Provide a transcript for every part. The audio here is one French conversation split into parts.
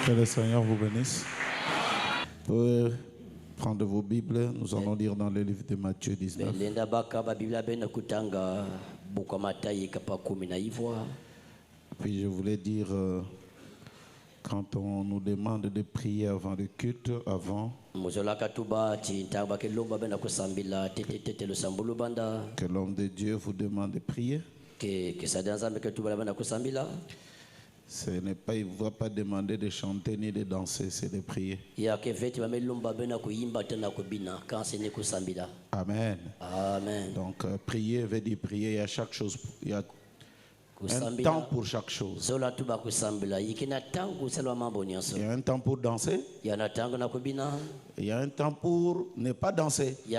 Que le Seigneur vous bénisse. Vous pouvez prendre vos Bibles. Nous allons lire dans le livre de Matthieu 19. Puis je voulais dire, quand on nous demande de prier avant le culte, que l'homme de Dieu vous demande de prier, ce n'est pas, il ne va pas demander de chanter ni de danser, c'est de prier. Amen. Amen. Donc prier veut dire prier. Il y a chaque chose, il y a un temps pour chaque chose. Il y a un temps pour danser. Il y a un temps pour ne pas danser. Il y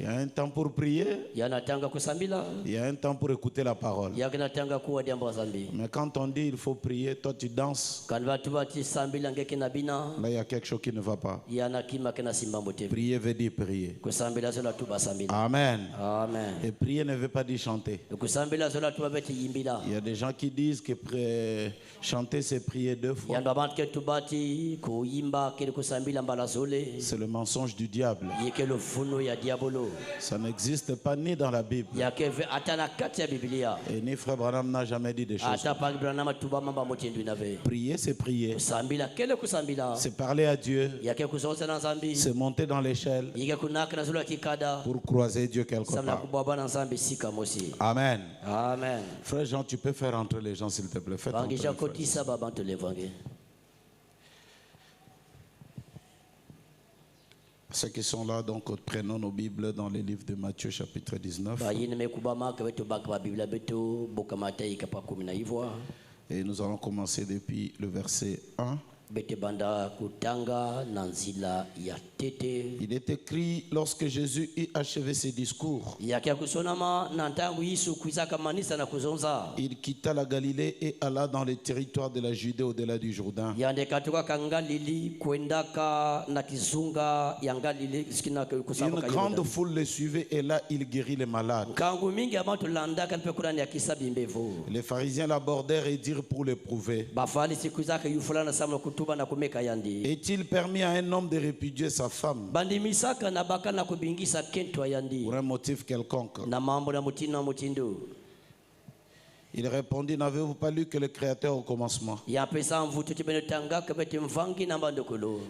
a un temps pour prier. Il y a un temps pour écouter la parole. Mais quand on dit il faut prier, toi tu danses, là il y a quelque chose qui ne va pas. Prier veut dire prier. Amen. Amen. Et prier ne veut pas dire chanter. Il y a des gens qui disent que chanter c'est prier 2 fois. C'est le mensonge du diable. Ça n'existe pas ni dans la Bible. Et ni Frère Branham n'a jamais dit des choses. Prier c'est prier. C'est parler à Dieu. C'est monter dans l'échelle pour croiser Dieu quelque part. Amen. Amen. Frère Jean, tu peux faire entrer les gens s'il te plaît. Faites entrer les frères. Ceux qui sont là, donc prenons nos Bibles dans les livres de Matthieu chapitre 19. Et nous allons commencer depuis le verset 1. Il est écrit, lorsque Jésus eut achevé ses discours, il quitta la Galilée et alla dans les territoires de la Judée au-delà du Jourdain. Une grande foule le suivait et là il guérit les malades. Les pharisiens l'abordèrent et dirent pour l'éprouver, est-il permis à un homme de répudier sa femme pour un motif quelconque? Il répondit, n'avez-vous pas lu que le Créateur au commencement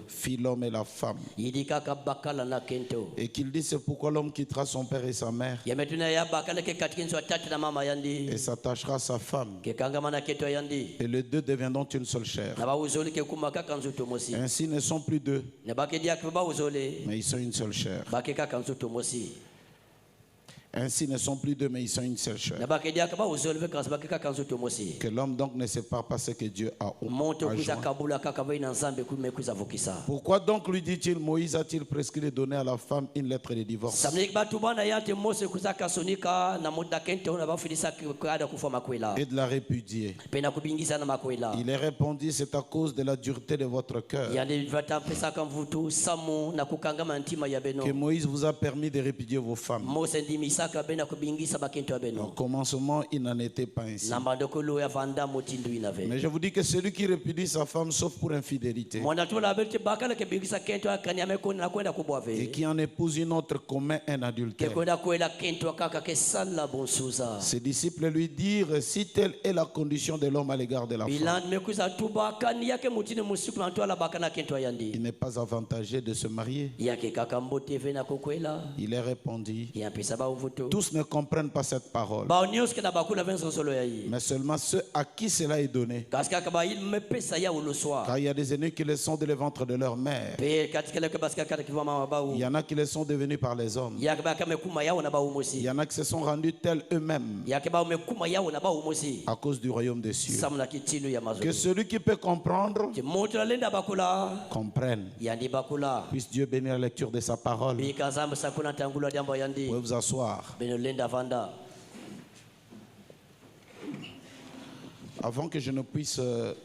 fit l'homme et la femme, et qu'il dit, c'est pourquoi l'homme quittera son père et sa mère et s'attachera à sa femme, et les deux deviendront une seule chair. Ainsi ne sont plus deux, mais ils sont une seule chair. Ainsi ne sont plus deux, mais ils sont une seule chair. Que l'homme donc ne sépare pas ce que Dieu a joint. Pourquoi donc lui dit-il, Moïse a-t-il prescrit de donner à la femme une lettre de divorce et de la répudier? Il est répondu, c'est à cause de la dureté de votre cœur que Moïse vous a permis de répudier vos femmes. Au commencement, il n'en était pas ainsi. Mais je vous dis que celui qui répudie sa femme sauf pour infidélité et qui en épouse une autre commet un adultère. Ses disciples lui dirent, si telle est la condition de l'homme à l'égard de la femme, il n'est pas avantagé de se marier. Il est répondu, tous ne comprennent pas cette parole, mais seulement ceux à qui cela est donné. Car il y a des aînés qui le sont dès le ventre de leur mère. Il y en a qui le sont devenus par les hommes. Il y en a qui se sont rendus tels eux-mêmes à cause du royaume des cieux. Que celui qui peut comprendre comprenne. Puisse Dieu bénir la lecture de sa parole. Vous pouvez vous asseoir. Avant que je ne puisse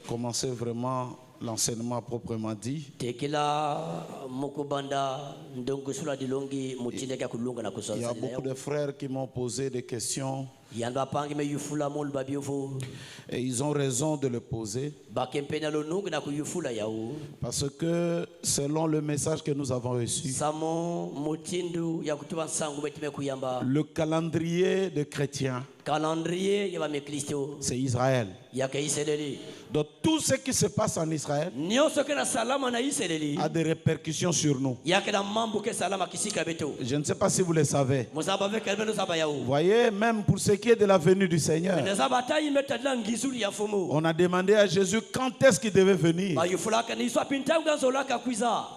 commencer vraiment l'enseignement proprement dit, il y a beaucoup de frères qui m'ont posé des questions Et ils ont raison de le poser. Parce que selon le message que nous avons reçu, le calendrier des chrétiens, c'est Israël. Donc tout ce qui se passe en Israël a des répercussions sur nous. Je ne sais pas si vous le savez. Vous voyez, même pour ce qui est de la venue du Seigneur, on a demandé à Jésus quand est-ce qu'il devait venir.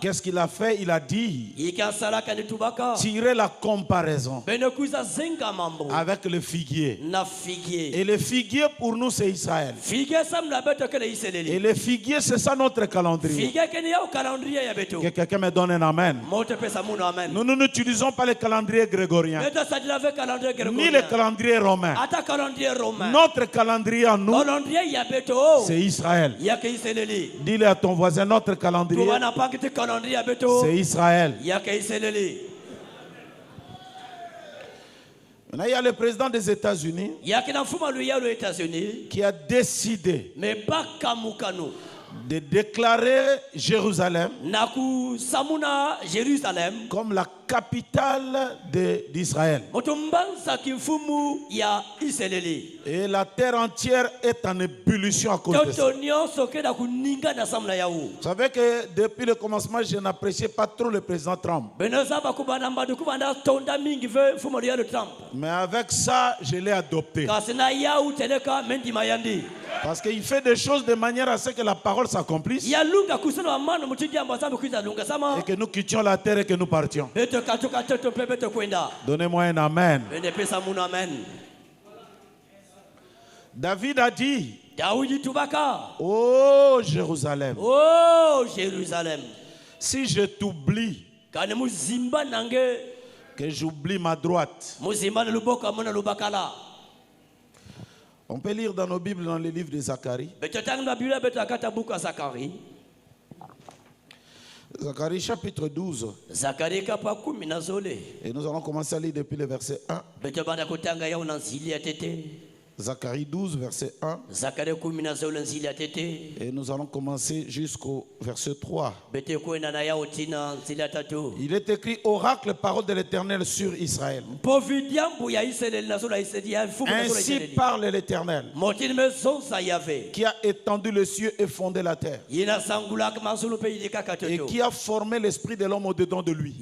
Qu'est-ce qu'il a fait? Il a dit, tirer la comparaison avec le figuier. Et le figuier pour nous c'est Israël. Et le figuier c'est ça notre calendrier. Que quelqu'un me donne un amen. Nous n'utilisons pas le calendrier grégorien ni le calendrier romain. Notre calendrier à nous c'est Israël. Dis-le à ton voisin, notre calendrier c'est Israël. Maintenant, il y a le président des États-Unis qui a décidé de déclarer Jérusalem comme la capitale d'Israël. Et la terre entière est en ébullition à cause de ça. Vous savez que depuis le commencement, je n'appréciais pas trop le président Trump. Mais avec ça, je l'ai adopté. Parce qu'il fait des choses de manière à ce que la parole s'accomplisse. Et que nous quittions la terre et que nous partions. Donnez-moi un amen. David a dit, oh Jérusalem, si je t'oublie, que j'oublie ma droite. On peut lire dans nos Bibles, dans les livres de Zacharie. Zacharie chapitre 12. Et nous allons commencer à lire depuis le verset 1. Zacharie 12, verset 1. Et nous allons commencer jusqu'au verset 3. Il est écrit oracle, parole de l'Éternel sur Israël. Ainsi parle l'Éternel, qui a étendu les cieux et fondé la terre, et qui a formé l'esprit de l'homme au-dedans de lui.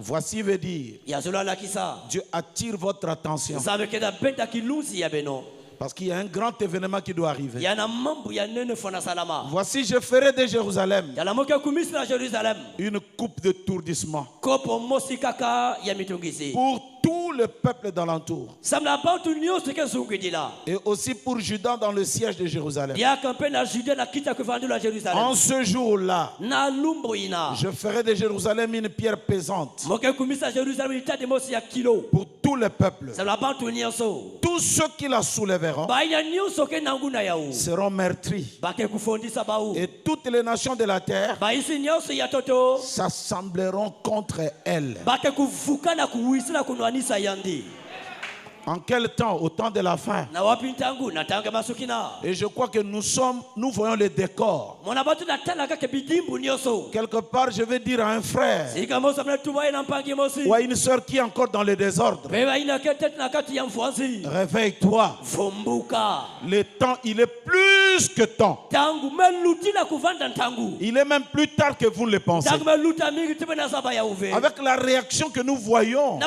Voici veut dire, Dieu attire votre attention. Parce qu'il y a un grand événement qui doit arriver. Voici, je ferai de Jérusalem une coupe de tourdissement pour tout le peuple d'alentour. Et aussi pour Juda dans le siège de Jérusalem. En ce jour-là, je ferai de Jérusalem une pierre pesante pour tout le peuple. Tous ceux qui la soulèveront seront meurtris. Et toutes les nations de la terre s'assembleront contre elle. En quel temps? Au temps de la fin. Et je crois que nous voyons le décor. Quelque part, je vais dire à un frère ou à une soeur qui est encore dans le désordre, réveille-toi. Le temps, il est plus que temps. Il est même plus tard que vous ne le pensez. Avec la réaction que nous voyons,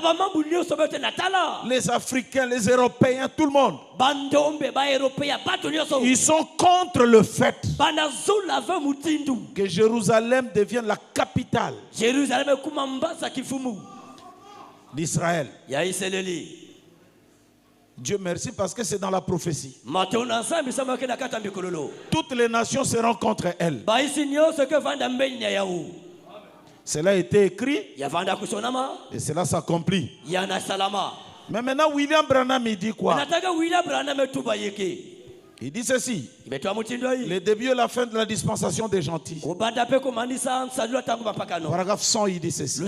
les Africains, les Européens, tout le monde, ils sont contre le fait que Jérusalem devienne la capitale d'Israël. Dieu merci parce que c'est dans la prophétie. Toutes les nations seront contre elle. Cela a été écrit et cela s'accomplit. Mais maintenant, William Branham, il dit quoi? Il dit ceci. Le début et la fin de la dispensation des gentils. Paragraphe 100, il dit ceci.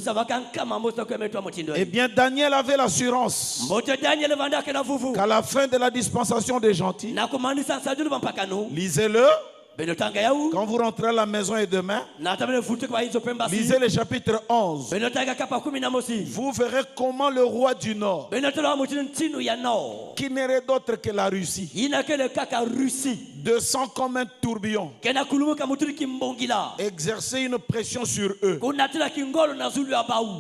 Eh bien, Daniel avait l'assurance qu'à la fin de la dispensation des gentils, lisez-le. Quand vous rentrez à la maison et demain, lisez le chapitre 11. Vous verrez comment le roi du Nord, qui n'aurait d'autre que la Russie, descend comme un tourbillon, exercer une pression sur eux.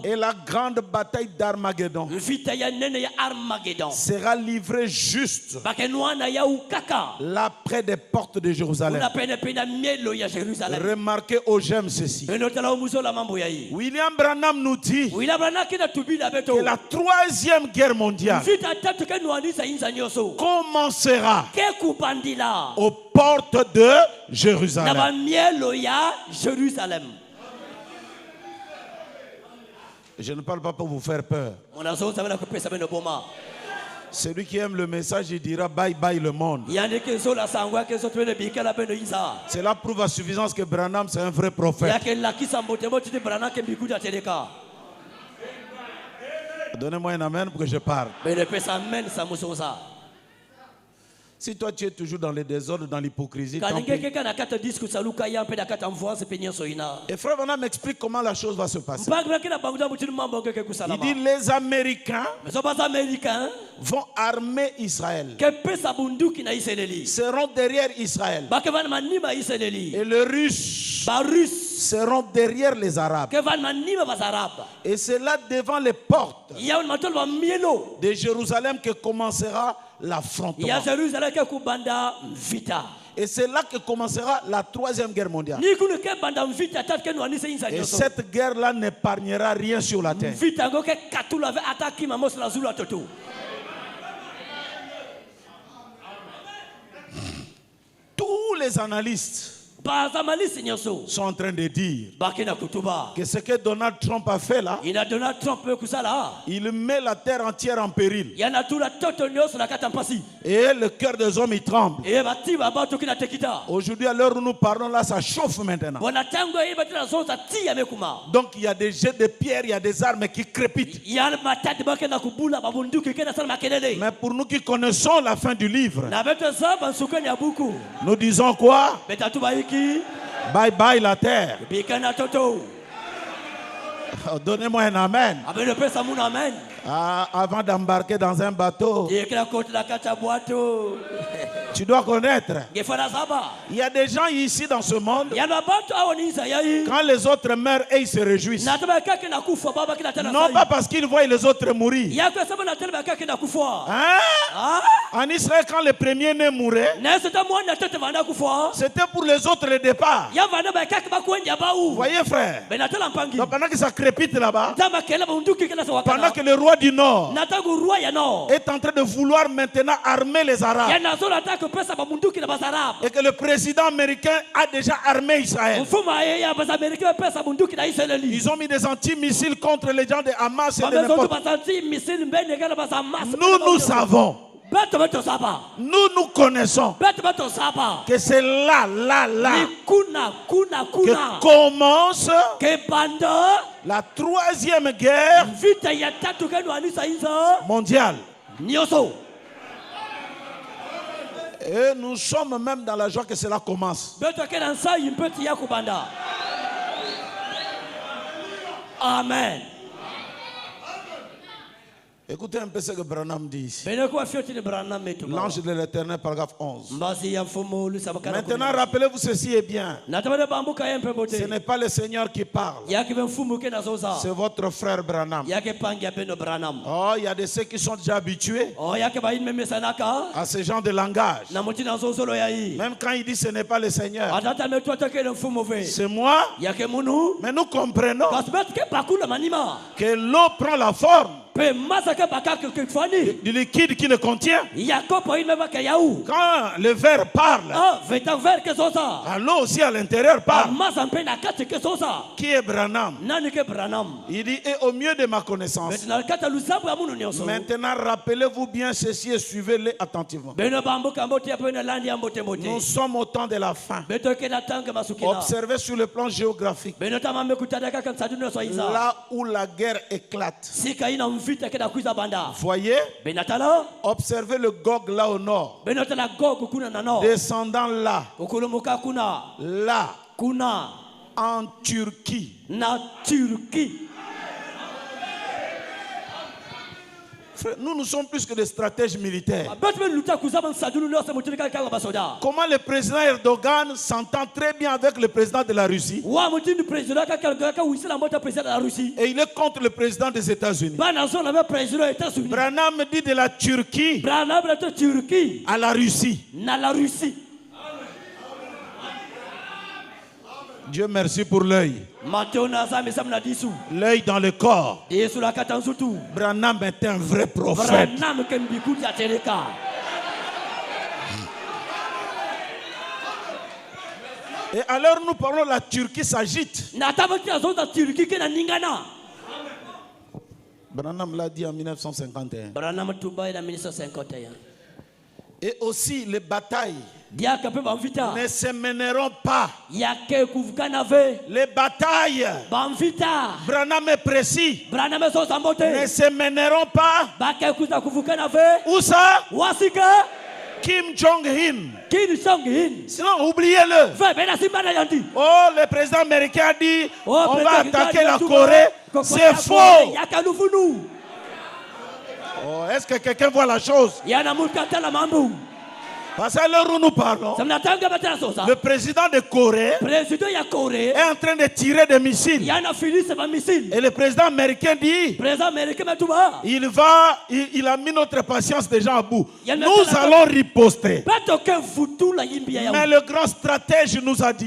Et la grande bataille d'Armageddon sera livrée juste là près des portes de Jérusalem. Remarquez au j'aime ceci. William Branham nous dit que la troisième guerre mondiale commencera aux portes de Jérusalem. Je ne parle pas pour vous faire peur. Celui qui aime le message, il dira bye bye le monde. Cela prouve à suffisance que Branham c'est un vrai prophète. Donnez-moi un amen pour que je parle. Si toi tu es toujours dans les désordres, dans l'hypocrisie, tant pis. Et frère Branham m'explique comment la chose va se passer. Il dit les Américains vont armer Israël, seront derrière Israël, et les Russes seront derrière les Arabes. Et c'est là devant les portes de Jérusalem que commencera l'affrontement. Et c'est là que commencera la troisième guerre mondiale. Et cette guerre-là n'épargnera rien sur la terre. Tous les analystes sont en train de dire que ce que Donald Trump a fait là, il met la terre entière en péril. Et le cœur des hommes il tremble. Aujourd'hui, à l'heure où nous parlons là, ça chauffe maintenant. Donc il y a des jets de pierres, il y a des armes qui crépitent. Mais pour nous qui connaissons la fin du livre, nous disons quoi? Bye bye la terre. Donnez-moi un amen. Avant d'embarquer dans un bateau, tu dois connaître. Il y a des gens ici dans ce monde, quand les autres meurent et ils se réjouissent. Non pas parce qu'ils voient les autres mourir. Hein? En Israël, quand le premier-né mourait, c'était pour les autres le départ. Vous voyez, frère? Donc pendant que ça crépite là-bas, pendant que le roi du Nord est en train de vouloir maintenant armer les Arabes, et que le président américain a déjà armé Israël, ils ont mis des antimissiles contre les gens de Hamas et de n'importe. Nous savons, nous connaissons que c'est là que commence la troisième guerre mondiale. Et nous sommes même dans la joie que cela commence. Amen. Écoutez un peu ce que Branham dit ici. L'ange de l'Éternel, paragraphe 11. Maintenant, rappelez-vous ceci est bien. Ce n'est pas le Seigneur qui parle. C'est votre frère Branham. Oh, il y a de ceux qui sont déjà habitués à ce genre de langage. Même quand il dit ce n'est pas le Seigneur, c'est moi. Mais nous comprenons que l'eau prend la forme du liquide qui le contient. Quand le verre parle, l'eau aussi à l'intérieur parle. Qui est Branham? Il dit, et au mieux de ma connaissance. Maintenant, rappelez-vous bien ceci et suivez-le attentivement. Nous sommes au temps de la fin. Observez sur le plan géographique. Là où la guerre éclate. Voyez? Observez le Gog là au nord. Descendant là. Là. En Turquie. Nous sommes plus que des stratèges militaires. Comment le président Erdogan s'entend très bien avec le président de la Russie? Et il est contre le président des États-Unis. Branham dit de la Turquie à la Russie. Dieu merci pour l'œil. L'œil dans le corps. Branham est un vrai prophète. Et alors nous parlons, la Turquie s'agite. Branham l'a dit en 1951. Et aussi les batailles ne se mèneront pas. Les batailles, Branham est précis, ne se mèneront pas. Où ça? Kim Jong-un. Sinon, oubliez-le. Oh, le président américain a dit on va attaquer la Corée. C'est faux. Oh, est-ce que quelqu'un voit la chose? Parce qu'à l'heure où nous parlons, le président de Corée est en train de tirer des missiles. Et le président américain dit il a mis notre patience déjà à bout. Nous allons riposter. Mais le grand stratège nous a dit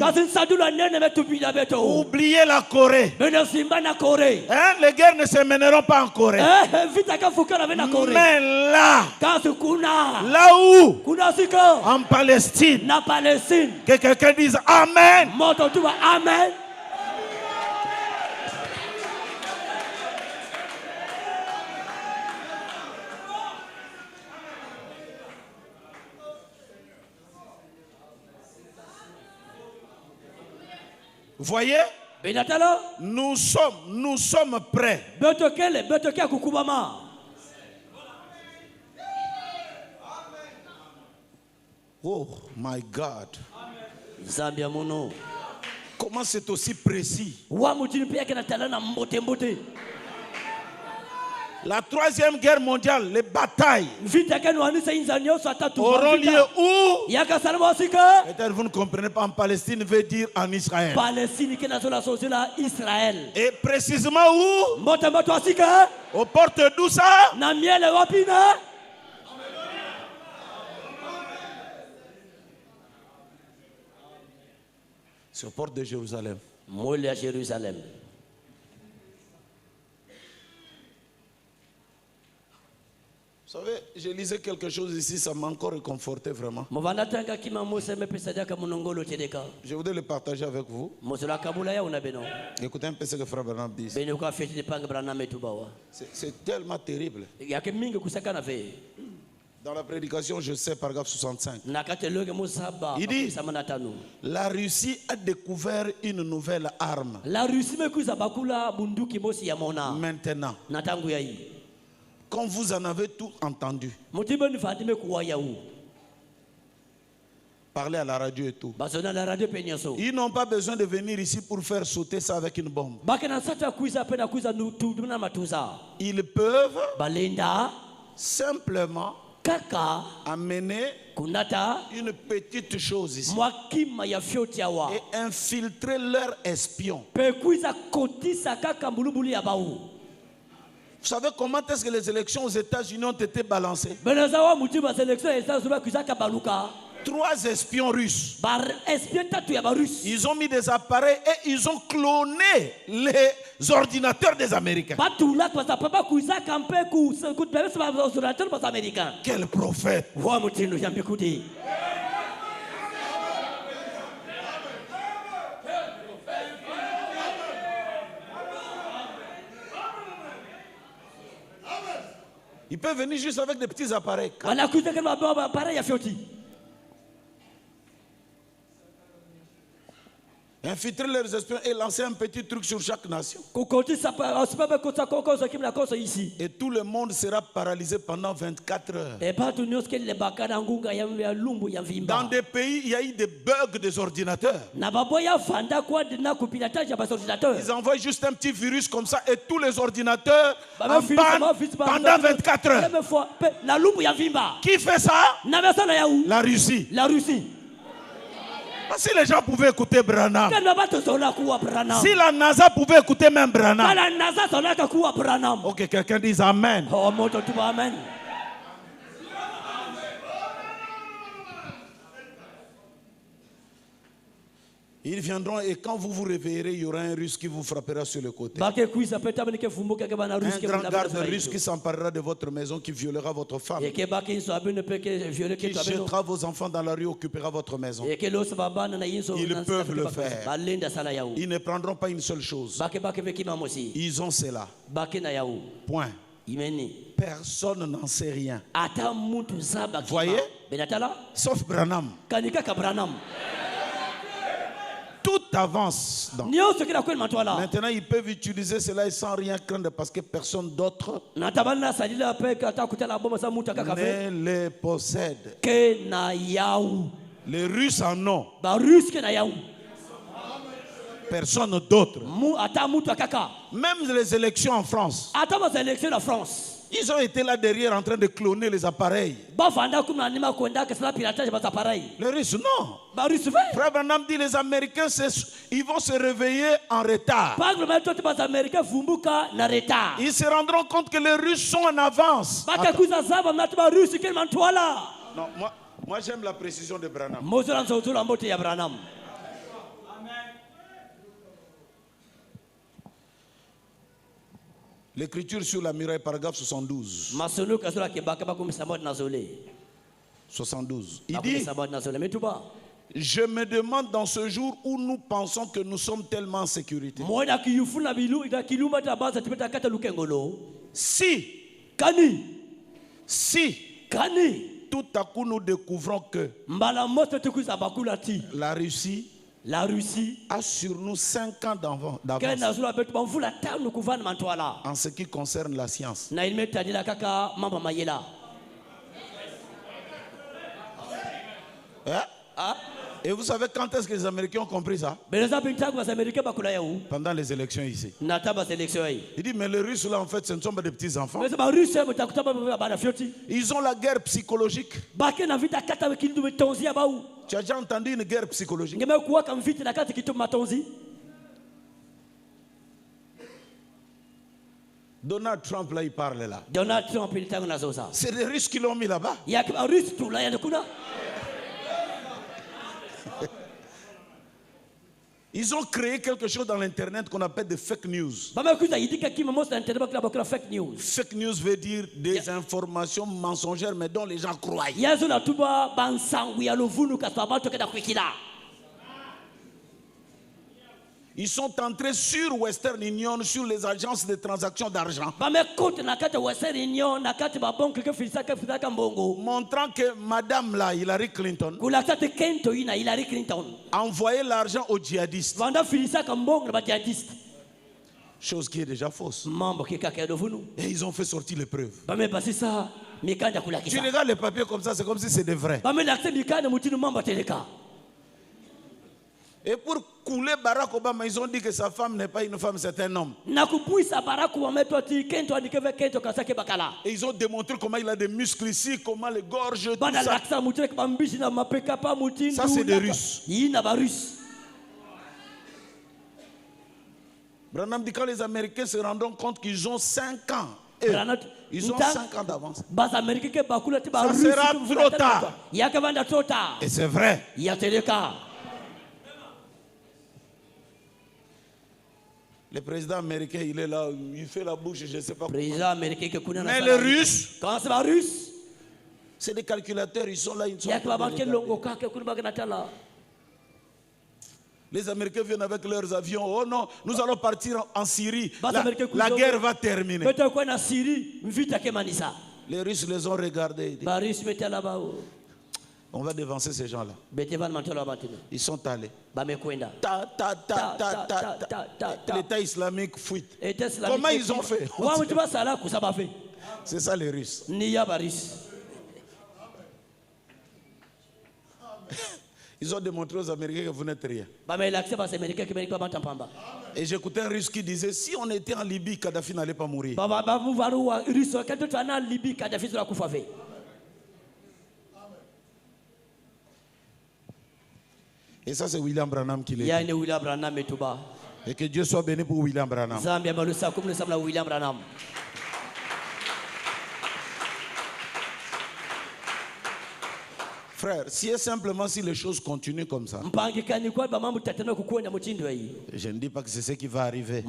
oubliez la Corée. Les guerres ne se mèneront pas en Corée. Mais là où en Palestine, que quelqu'un dise Amen. Amen. Voyez? Nous sommes prêts. Oh my God. Comment c'est aussi précis? La troisième guerre mondiale, les batailles auront lieu où? Peut-être vous ne comprenez pas, en Palestine veut dire en Israël. Et précisément où? Aux portes d'où ça? C'est aux portes de Jérusalem. Vous savez, je lisais quelque chose ici, ça m'a encore réconforté vraiment. Je voudrais le partager avec vous. Écoutez un peu ce que Frère Branham dit. C'est tellement terrible. Dans la prédication, je sais, paragraphe 65. Il dit, la Russie a découvert une nouvelle arme. Maintenant, quand vous en avez tout entendu, parler à la radio et tout, ils n'ont pas besoin de venir ici pour faire sauter ça avec une bombe. Ils peuvent simplement amener une petite chose ici et infiltrer leurs espions. Vous savez comment est-ce que les élections aux États-Unis ont été balancées? 3 espions russes. Ils ont mis des appareils et ils ont cloné les ordinateurs des Américains. Quel prophète! Il peut venir juste avec des petits appareils. Infiltrer leurs espions et lancer un petit truc sur chaque nation. Et tout le monde sera paralysé pendant 24 heures. Dans des pays, il y a eu des bugs des ordinateurs. Ils envoient juste un petit virus comme ça et tous les ordinateurs en panne pendant 24 heures. Qui fait ça? La Russie. Si les gens pouvaient écouter Branham, si la NASA pouvait écouter même Branham, ok, quelqu'un dise Amen. Amen. Ils viendront et quand vous vous réveillerez, il y aura un Russe qui vous frappera sur le côté. Un grand garde russe qui s'emparera de votre maison, qui violera votre femme, qui jettera vos enfants dans la rue, occupera votre maison. Ils peuvent le faire. Ils ne prendront pas une seule chose. Ils ont cela. Point. Personne n'en sait rien. Voyez? Sauf Branham. Tout avance. Maintenant, ils peuvent utiliser cela et sans rien craindre parce que personne d'autre ne les possède. Les Russes en ont. Personne d'autre. Même les élections en France. Ils ont été là derrière en train de cloner les appareils. Les Russes, non. Frère Branham dit les Américains, ils vont se réveiller en retard. Ils se rendront compte que les Russes sont en avance. Non, moi j'aime la précision de Branham. L'écriture sur la muraille, paragraphe 72. 72. Il dit, je me demande dans ce jour où nous pensons que nous sommes tellement en sécurité. Si tout à coup nous découvrons que la Russie a sur nous 5 ans d'avance en ce qui concerne la science. Et vous savez quand est-ce que les Américains ont compris ça? Pendant les élections ici. Il dit mais les Russes là en fait ce ne sont pas des petits enfants. Ils ont la guerre psychologique. Tu as déjà entendu une guerre psychologique? Donald Trump là il parle là. C'est les Russes qui l'ont mis là-bas. Ils ont créé quelque chose dans l'internet qu'on appelle des fake news. Fake news veut dire des informations mensongères mais dont les gens croient. Ils sont entrés sur Western Union, sur les agences de transactions d'argent, montrant que Madame là, Hillary Clinton, a envoyé l'argent aux djihadistes. Chose qui est déjà fausse. Et ils ont fait sortir les preuves. Tu regardes les papiers comme ça, c'est comme si c'était vrai. Et pour couler Barack Obama, ils ont dit que sa femme n'est pas une femme, c'est un homme. Et ils ont démontré comment il a des muscles ici, comment les gorges, tout ça. Ça c'est des Russes. Branham dit quand les Américains se rendront compte qu'ils ont 5 ans Ils ont 5 ans d'avance. Ça sera trop tard. Et c'est vrai. Le président américain, il est là, il fait la bouche, je ne sais pas comment. Mais les Russes, c'est des calculateurs, ils sont là, ils sont là. Les Américains viennent avec leurs avions. Oh non, nous allons partir en Syrie. La guerre va terminer. Les Russes les ont regardés. On va dévancer ces gens-là. Ils sont allés. L'État islamique fuite. Comment ils ont fait? C'est ça les Russes. Ils ont démontré aux Américains que vous n'êtes rien. Et j'écoutais un Russe qui disait, si on était en Libye, Kadhafi n'allait pas mourir. Et ça, c'est William Branham qui l'a dit. Et que Dieu soit béni pour William Branham. Frère, si simplement si les choses continuent comme ça, je ne dis pas que c'est ce qui va arriver.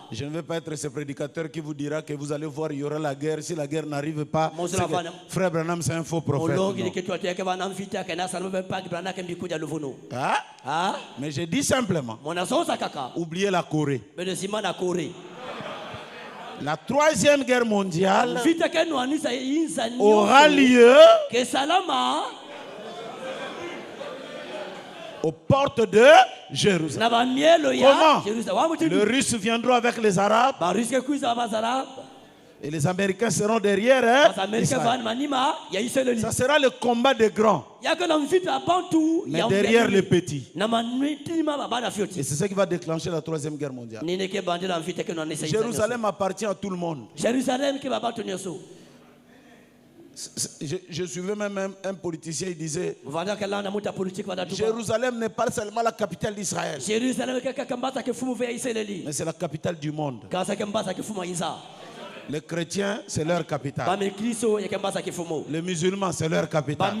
Je ne veux pas être ce prédicateur qui vous dira que vous allez voir, il y aura la guerre. Si la guerre n'arrive pas, Frère Branham, c'est un faux prophète. Mais je dis simplement, oubliez la Corée. La 3e guerre mondiale aura lieu aux portes de Jérusalem. Comment? Les Russes viendront avec les Arabes et les Américains seront derrière. Ça sera le combat des grands, mais derrière les petits. Et c'est ce qui va déclencher la 3e guerre mondiale. Jérusalem appartient à tout le monde. Je suivais même un politicien, il disait, Jérusalem n'est pas seulement la capitale d'Israël, mais c'est la capitale du monde. Les chrétiens, c'est leur capitale. Les musulmans, c'est leur capitale.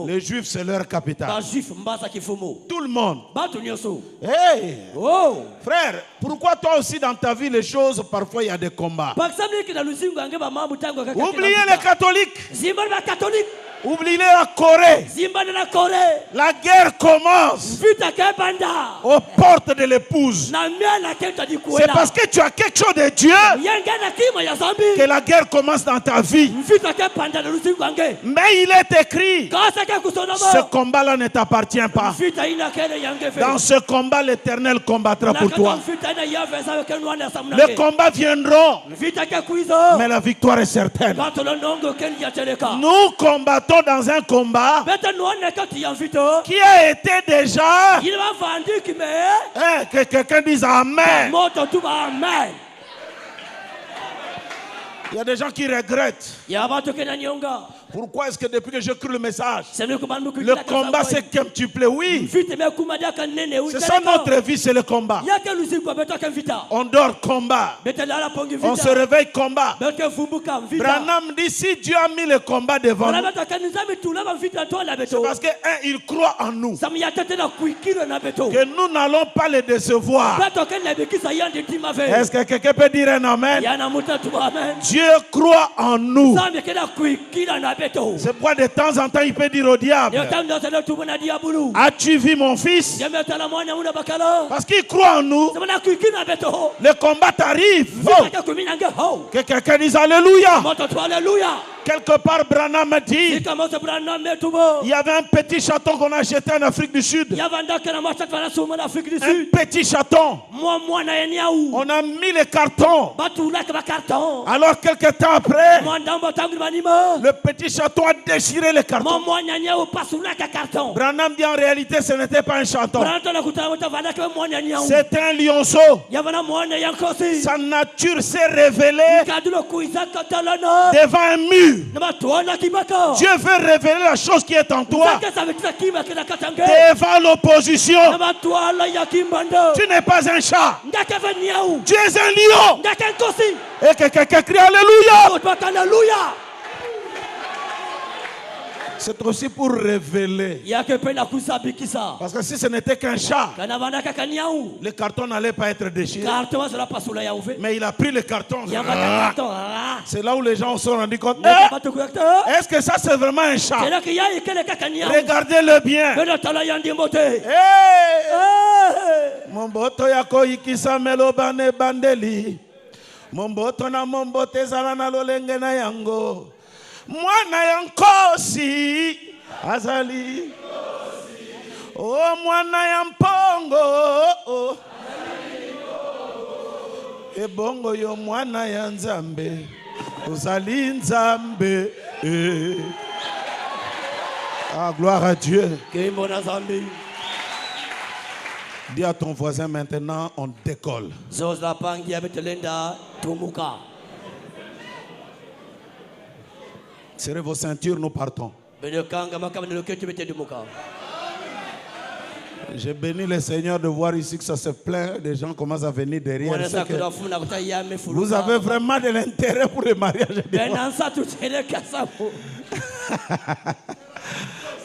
Les juifs, c'est leur capitale. Tout le monde. Hey! Oh! Frère, pourquoi toi aussi dans ta vie, les choses, parfois il y a des combats? Oubliez les catholiques. Oubliez la Corée. La guerre commence aux portes de l'épouse. C'est parce que tu as quelque chose de Dieu que la guerre commence dans ta vie. Mais il est écrit, ce combat-là ne t'appartient pas. Dans ce combat, l'Éternel combattra pour toi. Les combats viendront, mais la victoire est certaine. Nous combattons dans un combat qui a été déjà, que quelqu'un dise Amen. Il y a des gens qui regrettent. Pourquoi est-ce que depuis que j'ai cru le message, le combat s'est quintuplé? Oui. C'est ça notre vie, c'est le combat. On dort, combat. On se réveille, combat. Branham dit, si Dieu a mis le combat devant nous, c'est parce que il croit en nous, que nous n'allons pas le décevoir. Est-ce que quelqu'un peut dire un amen? Dieu croit en nous. C'est pourquoi de temps en temps il peut dire au diable, as-tu vu mon fils? Parce qu'il croit en nous. Le combat arrive. Que quelqu'un dise Alléluia. Quelque part, Branham dit, il y avait un petit chaton qu'on a jeté en Afrique du Sud. Un petit chaton. On a mis les cartons. Alors quelques temps après, le petit chaton a déchiré les cartons. Branham dit en réalité ce n'était pas un chaton. C'était un lionceau. Sa nature s'est révélée devant un mur. pur. Dieu veut révéler la chose qui est en toi. Devant l'opposition, tu n'es pas un chat. Tu es un lion. Et que quelqu'un crie Alléluia. C'est aussi pour révéler. Parce que si ce n'était qu'un chat, le carton n'allait pas être déchiré. Mais il a pris le carton. C'est là où les gens se sont rendus compte. Est-ce que ça c'est vraiment un chat? Regardez-le bien. Momboto yako ikisa melo bane bandeli. Momboto na mombote zala na lolenge na yango. Mwana yankosi azali. Oh mwana yampongo. Ebongo yo mwana ya Nzambe. Uzali Nzambe. Ah, gloire à Dieu. Dis à ton voisin maintenant, on décolle. Serrez vos ceintures, nous partons. J'ai béni le Seigneur de voir ici que ça se plaint. Des gens commencent à venir derrière. Vous avez vraiment de l'intérêt pour le mariage.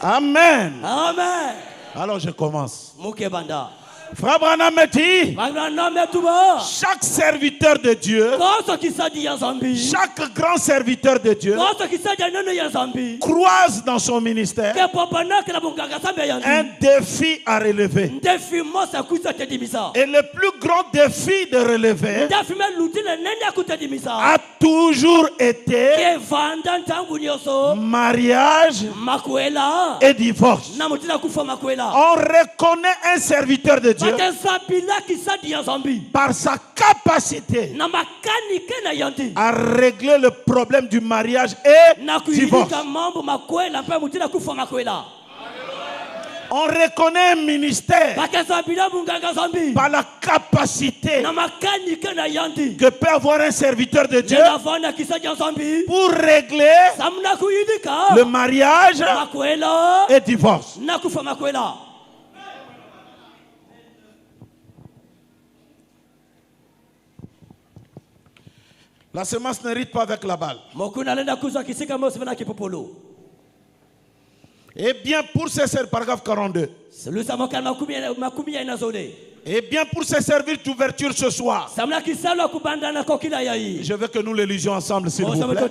Amen. Amen. Alors je commence. Frère Branham dit, chaque serviteur de Dieu, chaque grand serviteur de Dieu, croise dans son ministère un défi à relever. Et le plus grand défi de relever a toujours été mariage et divorce. On reconnaît un serviteur de Dieu par sa capacité à régler le problème du mariage et divorce. On reconnaît un ministère par la capacité que peut avoir un serviteur de Dieu pour régler le mariage et divorce. La semence n'hérite pas avec la balle. Et bien pour se servir, paragraphe 42. Et bien pour se servir d'ouverture ce soir. Je veux que nous le lisions ensemble, s'il vous plaît.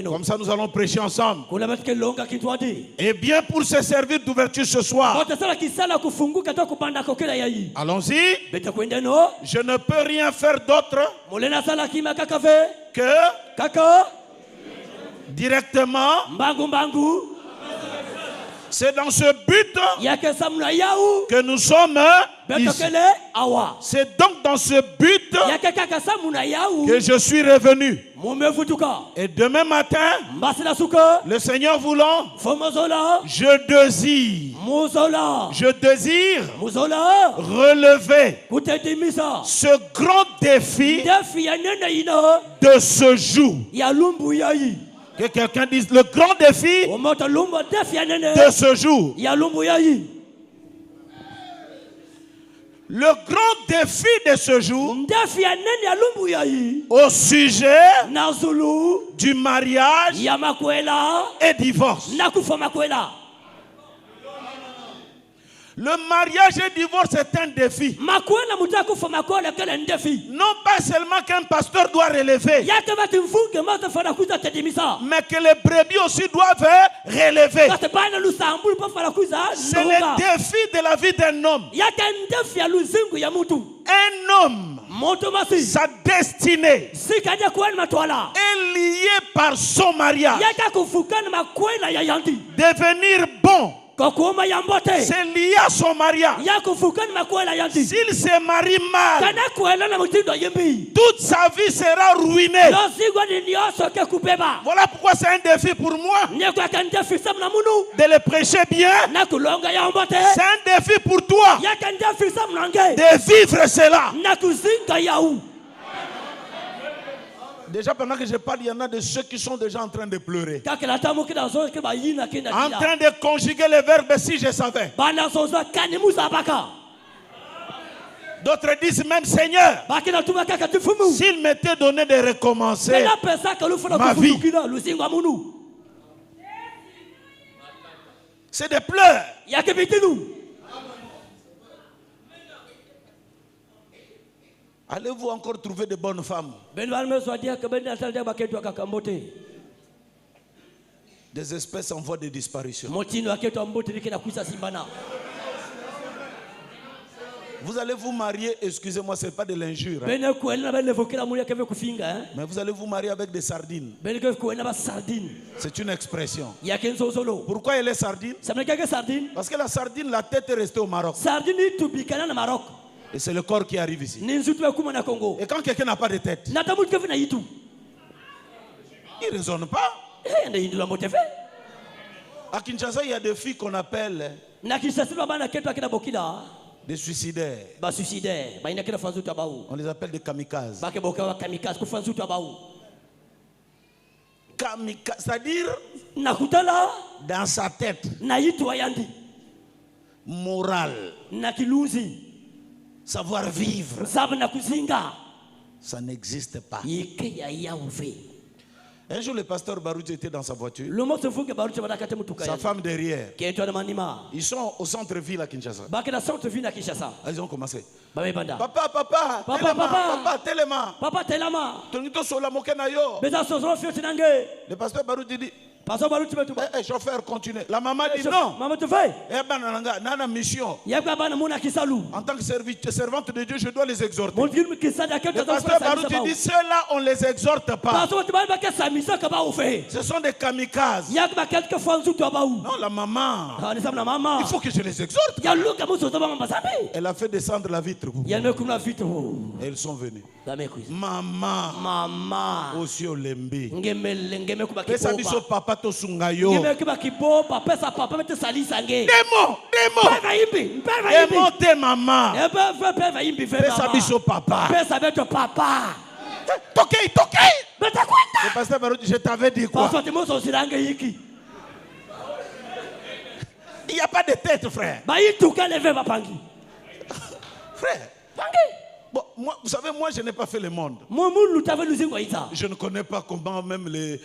Comme ça nous allons prêcher ensemble. Et bien pour se servir d'ouverture ce soir. Allons-y. Je ne peux rien faire d'autre que directement. C'est dans ce but que nous sommes ici. C'est donc dans ce but que je suis revenu. Et demain matin, le Seigneur voulant, je désire relever ce grand défi de ce jour. Que quelqu'un dise le grand défi de ce jour. Le grand défi de ce jour au sujet du mariage et divorce. Le mariage et divorce est un défi. Non pas seulement qu'un pasteur doit relever, mais que les brebis aussi doivent relever. C'est le défi de la vie d'un homme. Un homme, sa destinée est liée par son mariage. Devenir bon, c'est lié à son mariage. S'il se marie mal, toute sa vie sera ruinée. Voilà pourquoi c'est un défi pour moi de le prêcher bien. C'est un défi pour toi de vivre cela. Déjà pendant que je parle, il y en a de ceux qui sont déjà en train de pleurer. En train de conjuguer les verbes si je savais. D'autres disent même Seigneur, s'il m'était donné de recommencer ma vie. C'est des pleurs. Allez-vous encore trouver de bonnes femmes? Des espèces en voie de disparition. Vous allez vous marier, excusez-moi, ce n'est pas de l'injure. Hein? Mais vous allez vous marier avec des sardines. C'est une expression. Pourquoi elle est sardine? Parce que la sardine, la tête est restée au Maroc. Et c'est le corps qui arrive ici. Et quand quelqu'un n'a pas de tête, il ne raisonne pas. À Kinshasa, il y a des filles qu'on appelle des suicidaires. On les appelle des kamikazes. C'est-à-dire, dans sa tête, morale, savoir vivre, ça n'existe pas. Un jour, le pasteur Barouti était dans sa voiture. Sa femme derrière. Ils sont au centre-ville à Kinshasa. Ils ont commencé. Papa, Telema. Le pasteur Barouti dit, chauffeur, continue. La maman dit non. Nana mission. En tant que servante de Dieu, je dois les exhorter. Le pasteur Barouti dit, ceux-là, on ne les exhorte pas. Ce sont des kamikazes. Non, la maman. Il faut que je les exhorte. Elle a fait descendre la vitre. Et ils sont venus. Maman. Aussi au lembi. Pesa biso papa to sungayo. Démon te maman. Pesa biso papa. Toquez. Le pasteur Barouti, je t'avais dit quoi? Il n'y a pas de tête, frère. Frère. Bon, moi, vous savez, moi je n'ai pas fait le monde. Je ne connais pas comment même les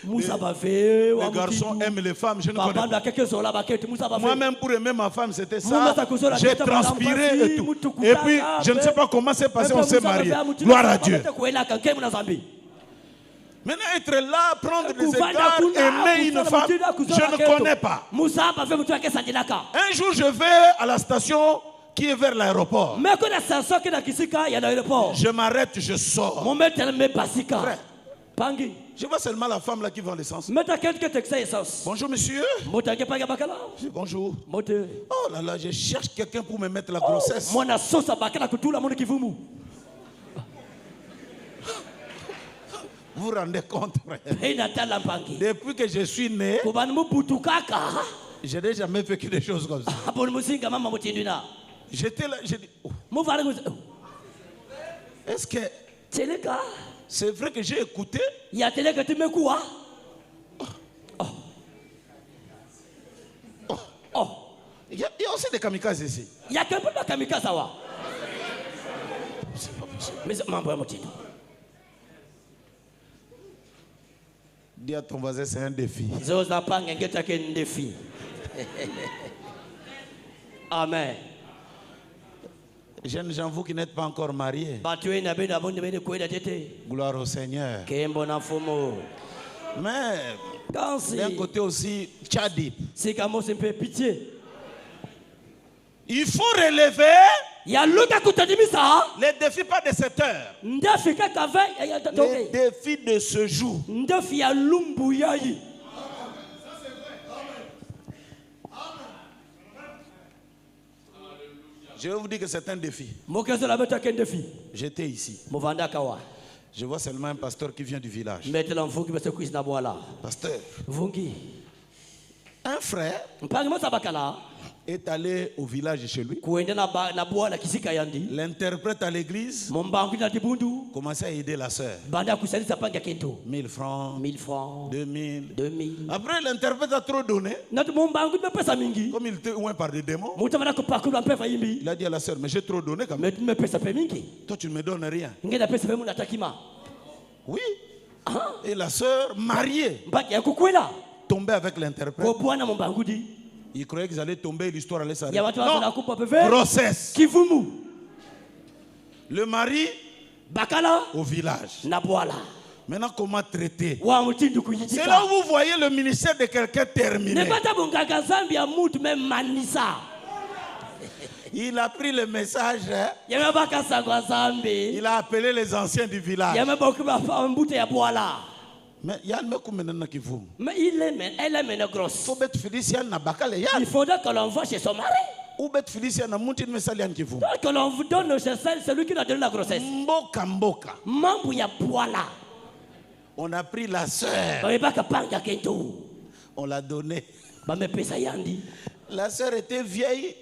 garçons aiment les femmes. Je ne connais pas. Moi-même pour aimer ma femme, c'était ça. J'ai transpiré et tout. Et puis, je ne sais pas comment c'est passé, on s'est mariés. Gloire à Dieu. Maintenant, être là, prendre des écarts, aimer une femme, je ne connais pas. Un jour, je vais à la station qui est vers l'aéroport. Je m'arrête, je sors. Frère, je vois seulement la femme là qui vend l'essence. Bonjour monsieur. Bonjour. Oh là là, je cherche quelqu'un pour me mettre la grossesse. Vous vous rendez compte, frère? Depuis que je suis né, je n'ai jamais vécu des choses comme ça. J'étais là, j'ai dit, oh. Est-ce que c'est vrai que j'ai écouté? Il y a aussi des kamikazes ici. Il y a quelqu'un de kamikaze. C'est pas possible. Dis à ton voisin, c'est un défi. Amen. Jeunes gens, vous qui n'êtes pas encore mariés, gloire au Seigneur. Mais d'un côté aussi, Tchadip. Il faut relever les défis pas de cette heure. Les défis de ce jour. Je vais vous dire que c'est un défi. J'étais ici. Je vois seulement un pasteur qui vient du village. Pasteur. Un frère est allé au village chez lui. L'interprète à l'église commençait à aider la sœur. 1000 francs, 2000. Après, l'interprète a trop donné. Comme il était oué par des démons, il a dit à la sœur, mais j'ai trop donné quand même. Toi, tu ne me donnes rien. Oui. Et la sœur mariée tombait avec l'interprète. Il croyait qu'ils allaient tomber et l'histoire allait s'arrêter. Non, grossesse. Le mari au village. Maintenant, comment traiter? C'est là où vous voyez le ministère de quelqu'un terminé. Il a pris le message. Il a appelé les anciens du village. Mais il y a un mec qui vous. Mais elle est maintenant grosse. Il faudra que l'on voit chez son mari. Donc que l'on vous donne chez celui qui a donné la grossesse. On a pris la sœur. On l'a donnée. La sœur était vieille.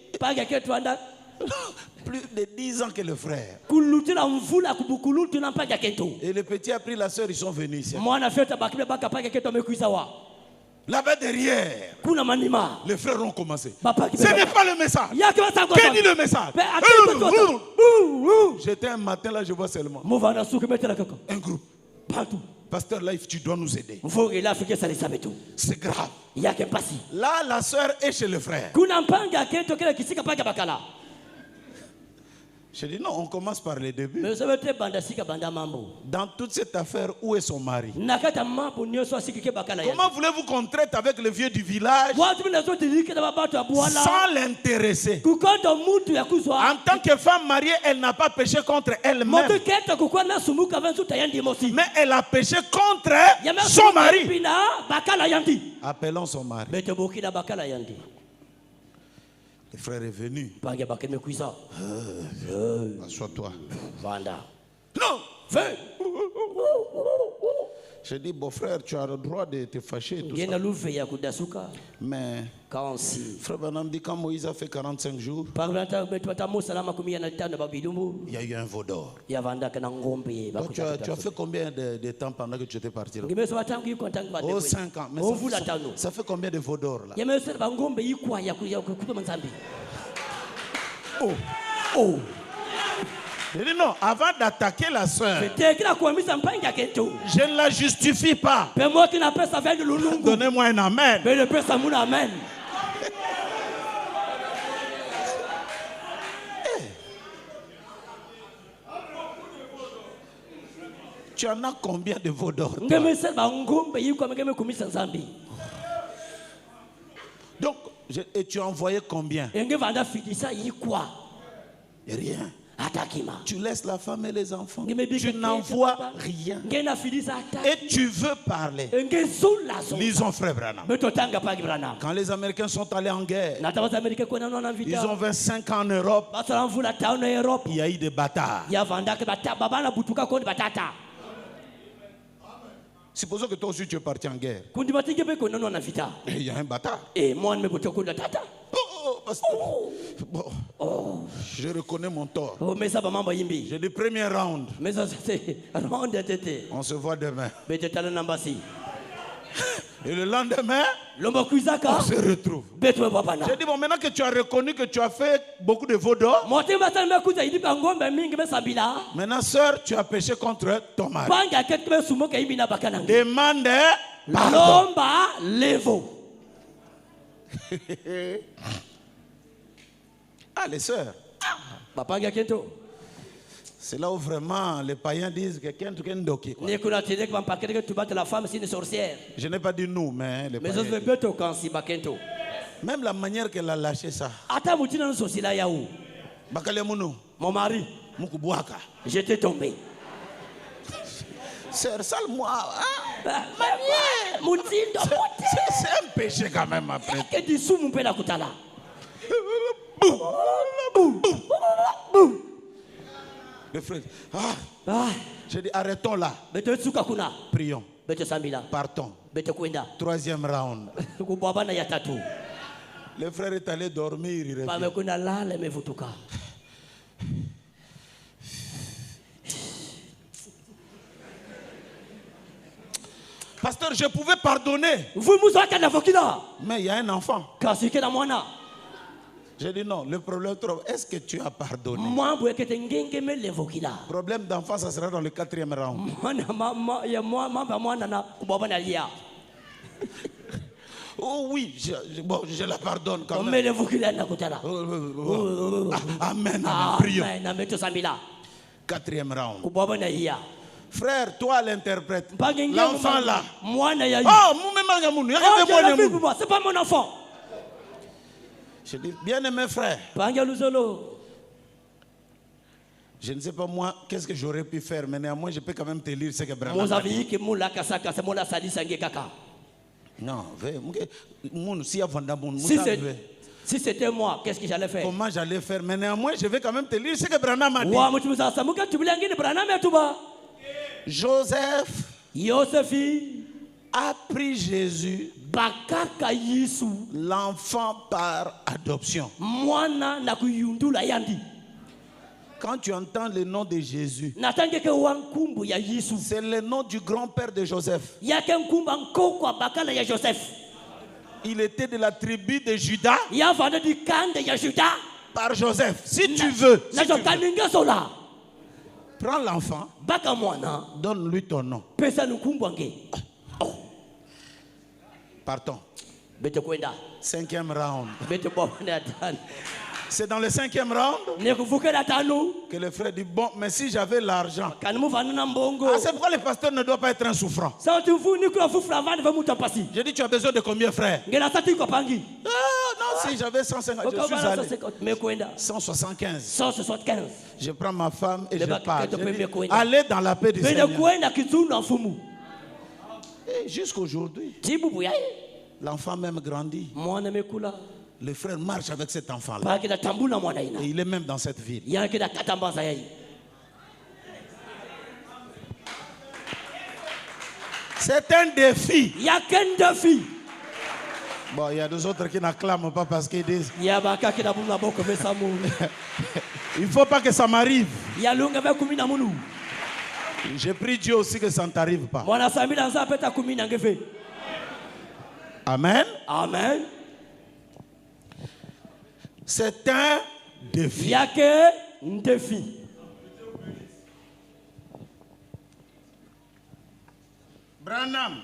Plus de 10 ans que le frère. Et le petit a pris la sœur, ils sont venus ici. Là-bas derrière, les frères ont commencé. Ce n'est pas le message. Quel dit le message? J'étais un matin là, je vois seulement un groupe. Pasteur Life, tu dois nous aider. C'est grave. Là, la sœur est chez le frère. Je dis non, on commence par les débuts. Dans toute cette affaire, où est son mari? Comment voulez-vous qu'on traite avec le vieux du village sans l'intéresser? En tant que femme mariée, elle n'a pas péché contre elle-même. Mais elle a péché contre son mari. Appelons son mari. Le frère est venu. Assois-toi. Non! J'ai dit, bon frère, tu as le droit de te fâcher. Tout ça. Mais, frère Branham dit, quand Moïse a fait 45 jours, il y a eu un veau d'or. Donc, tu as fait combien de temps pendant que tu étais parti là? Oh, 5 ans. Mais ça fait combien de veaux d'or là? Oh. Je dis non, avant d'attaquer la sœur, je ne la justifie pas. Donnez-moi un amen. Tu en as combien de veaux d'or? Donc, et tu as envoyé combien? Rien. Tu laisses la femme et les enfants. Tu n'envoies rien. Et tu veux parler. Lisons frère Branham. Quand les Américains sont allés en guerre, ils ont 25 ans en Europe. Il y a eu des bâtards. Supposons que toi aussi tu es parti en guerre. Et il y a un bâtard. Je reconnais mon tort. J'ai dit premier round. On se voit demain. Et le lendemain, on se retrouve. J'ai dit bon, maintenant que tu as reconnu que tu as fait beaucoup de veaux d'or, maintenant sœur, tu as péché contre ton mari. Demande pardon. Ah, les sœurs. C'est là où vraiment les païens disent que quelqu'un est ndoki. Je n'ai pas dit nous, mais les païens. Même la manière qu'elle a lâché ça. Mon mari, j'étais tombé. Sœur, sale-moi. C'est un péché quand même après. Le frère, j'ai dit arrêtons là. Prions. Partons. Troisième round. Le frère est allé dormir, il revient. Pasteur, je pouvais pardonner. Mais il y a un enfant. J'ai dit non, le problème trop. Est-ce que tu as pardonné? Le problème d'enfant, ça sera dans le 4e round. Oh oui, je la pardonne quand même. Amen, prions. 4e round. Frère, toi l'interprète. L'enfant là. Oh, c'est pas mon enfant. Je dis, bien-aimé frère. Je ne sais pas moi, qu'est-ce que j'aurais pu faire, mais néanmoins, je peux quand même te lire ce que Branham a dit. Non, si c'était moi, qu'est-ce que j'allais faire? Comment j'allais faire? Mais néanmoins, je vais quand même te lire ce que Branham a dit. Joseph a pris Jésus, l'enfant par adoption. Quand tu entends le nom de Jésus, c'est le nom du grand-père de Joseph. Il était de la tribu de Juda par Joseph. Si tu veux, prends l'enfant, donne-lui ton nom. Partons. 5e round. C'est dans le 5e round que le frère dit, bon, mais si j'avais l'argent. Ah, c'est pourquoi le pasteur ne doit pas être un souffrant. J'ai dit, tu as besoin de combien, frère? Ah, non, si j'avais 150, je suis allé. 175. Je prends ma femme et je pars. Allez dans la paix du Seigneur. Et jusqu'aujourd'hui, l'enfant même grandit. Le frère marche avec cet enfant-là. Et il est même dans cette ville. C'est un défi. Il n'y a qu'un défi. Bon, il y a des autres qui n'acclament pas parce qu'ils disent il ne faut pas que ça m'arrive. J'ai pris Dieu aussi que ça ne t'arrive pas. Amen. Amen. C'est un défi. Il n'y a qu'un défi. Branham.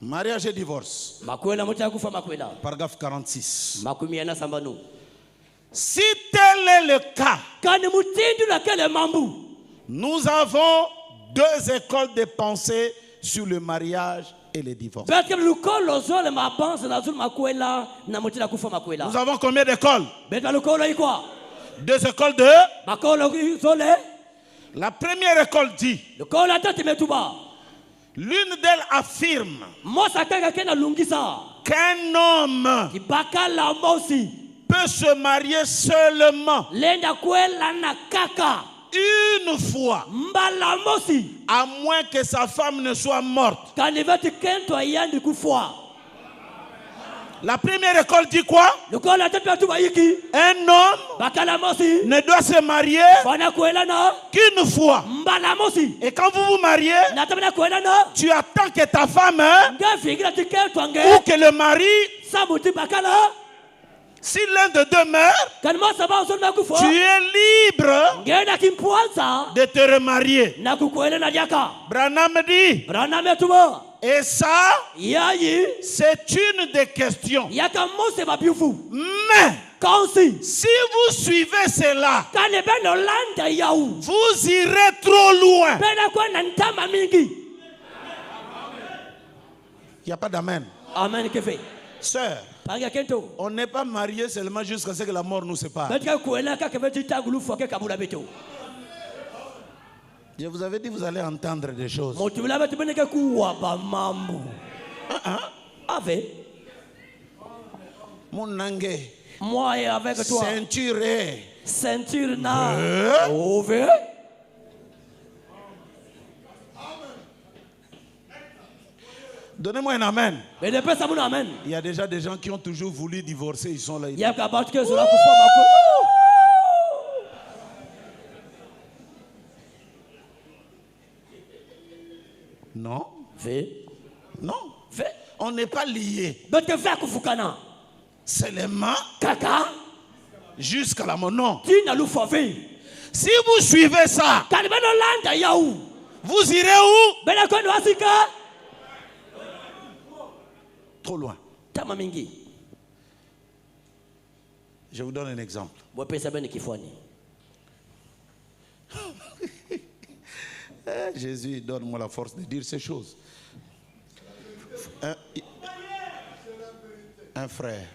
Mariage et divorce. Paragraphe 46. Si tel est le cas, nous avons 2 écoles de pensée sur le mariage et le divorce. Nous avons combien d'écoles? 2 écoles de... La première école dit, l'une d'elles affirme qu'un homme peut se marier seulement une fois, à moins que sa femme ne soit morte. La première école dit quoi? Un homme ne doit se marier qu'une fois. Et quand vous vous mariez, tu attends que ta femme ou que le mari, si l'un de deux meurt, tu es libre de te remarier. Branham dit, et ça, c'est une des questions. Mais si vous suivez cela, vous irez trop loin. Il n'y a pas d'amen. Amen. Sœur, on n'est pas marié seulement jusqu'à ce que la mort nous sépare. Je vous avais dit, vous allez entendre des choses. Mon nangue. Moi et avec toi. Ceinture. Ceinture na. Donnez-moi un amen. Il y a déjà des gens qui ont toujours voulu divorcer, ils sont là. Non. Non. On n'est pas liés. Seulement jusqu'à la monon. Si vous suivez ça, vous irez où? Trop loin. Je vous donne un exemple. Jésus, donne-moi la force de dire ces choses. Un frère,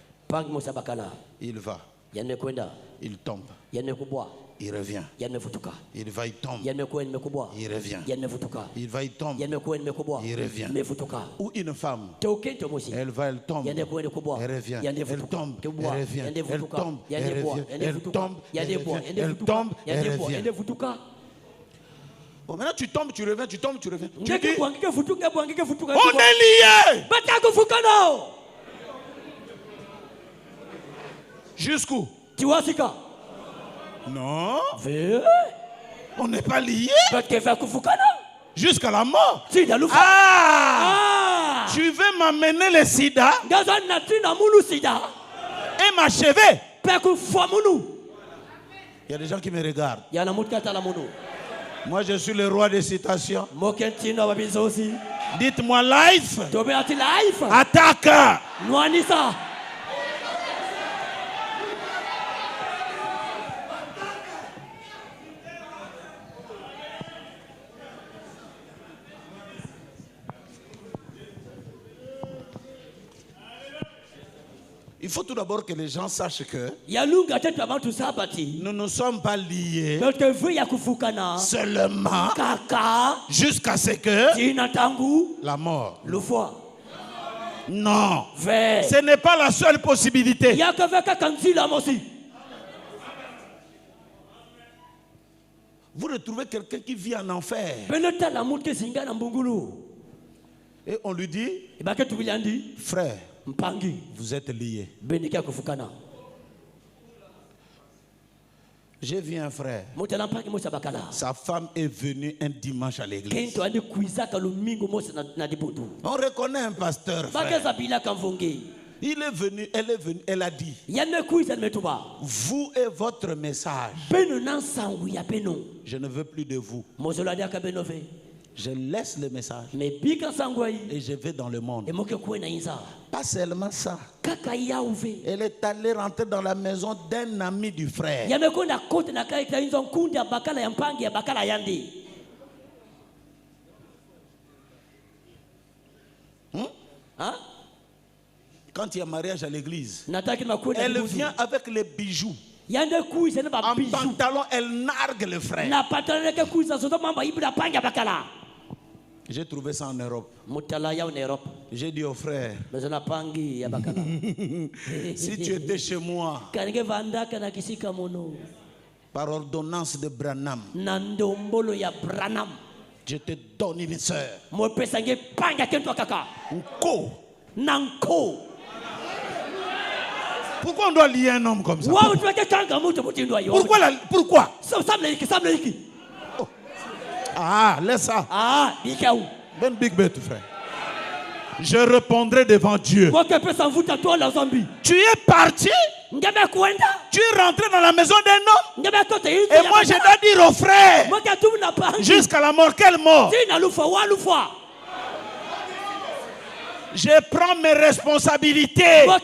il va, il tombe, il revient, il va, il tombe, il revient, il va, il tombe, il revient. Ou une femme, elle va, elle tombe, elle revient, elle tombe, elle revient, elle tombe, elle revient, elle tombe, elle tombe, elle revient. Bon, maintenant tu tombes, tu reviens, tu tombes, tu reviens. Tu dis, on est liés. Jusqu'où? Non. On n'est pas liés. Jusqu'à la mort. Ah. Tu veux m'amener le sida et m'achever. Il y a des gens qui me regardent. Moi, je suis le roi des citations. Dites-moi life. Attaque. Il faut tout d'abord que les gens sachent que nous ne sommes pas liés seulement jusqu'à ce que la mort. Non, ce n'est pas la seule possibilité. Vous retrouvez quelqu'un qui vit en enfer et on lui dit, frère, vous êtes liés. J'ai vu un frère. Sa femme est venue un dimanche à l'église. On reconnaît un pasteur, frère. Il est venu, elle a dit, vous et votre message, je ne veux plus de vous. Je laisse le message et je vais dans le monde. Pas seulement ça. Elle est allée rentrer dans la maison d'un ami du frère. Quand il y a mariage à l'église, elle vient avec les bijoux. En pantalon, elle nargue le frère. J'ai trouvé ça en Europe. J'ai dit au frère, si tu étais chez moi, par ordonnance de Branham, je te donne une sœur. Nanko. Pourquoi on doit lier un homme comme ça? Pourquoi? Oh. Ah, laisse ça. Ben big bet, frère. Je répondrai devant Dieu. Tu es parti? Tu es rentré dans la maison d'un homme? Et moi je dois dire au frère, jusqu'à la mort, quelle mort? Je prends mes responsabilités en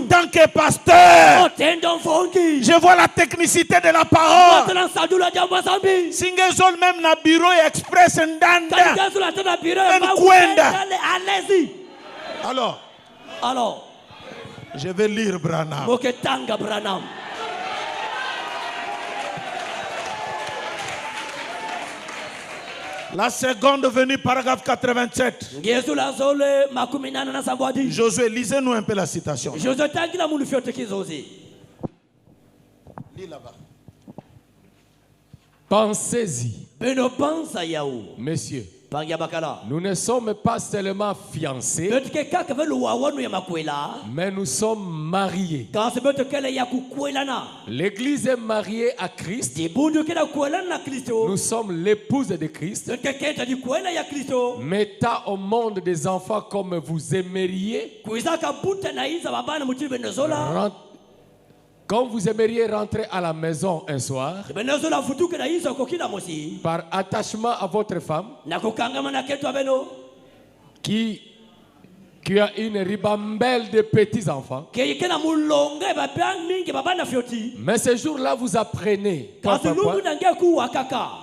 tant que pasteur. Je vois la technicité de la parole. Singezol même na bureau express ndanda. Alors, je vais lire Branham. La seconde venue, paragraphe 87. Josué, lisez-nous un peu la citation. Lis là-bas. Pensez-y, messieurs, Nous ne sommes pas seulement fiancés, mais nous sommes mariés. L'Église est mariée à Christ. Nous sommes l'épouse de Christ, mettant au monde des enfants comme vous aimeriez. Quand vous aimeriez rentrer à la maison un soir, par attachement à votre femme, qui a une ribambelle de petits-enfants, mais ce jour-là, vous apprenez,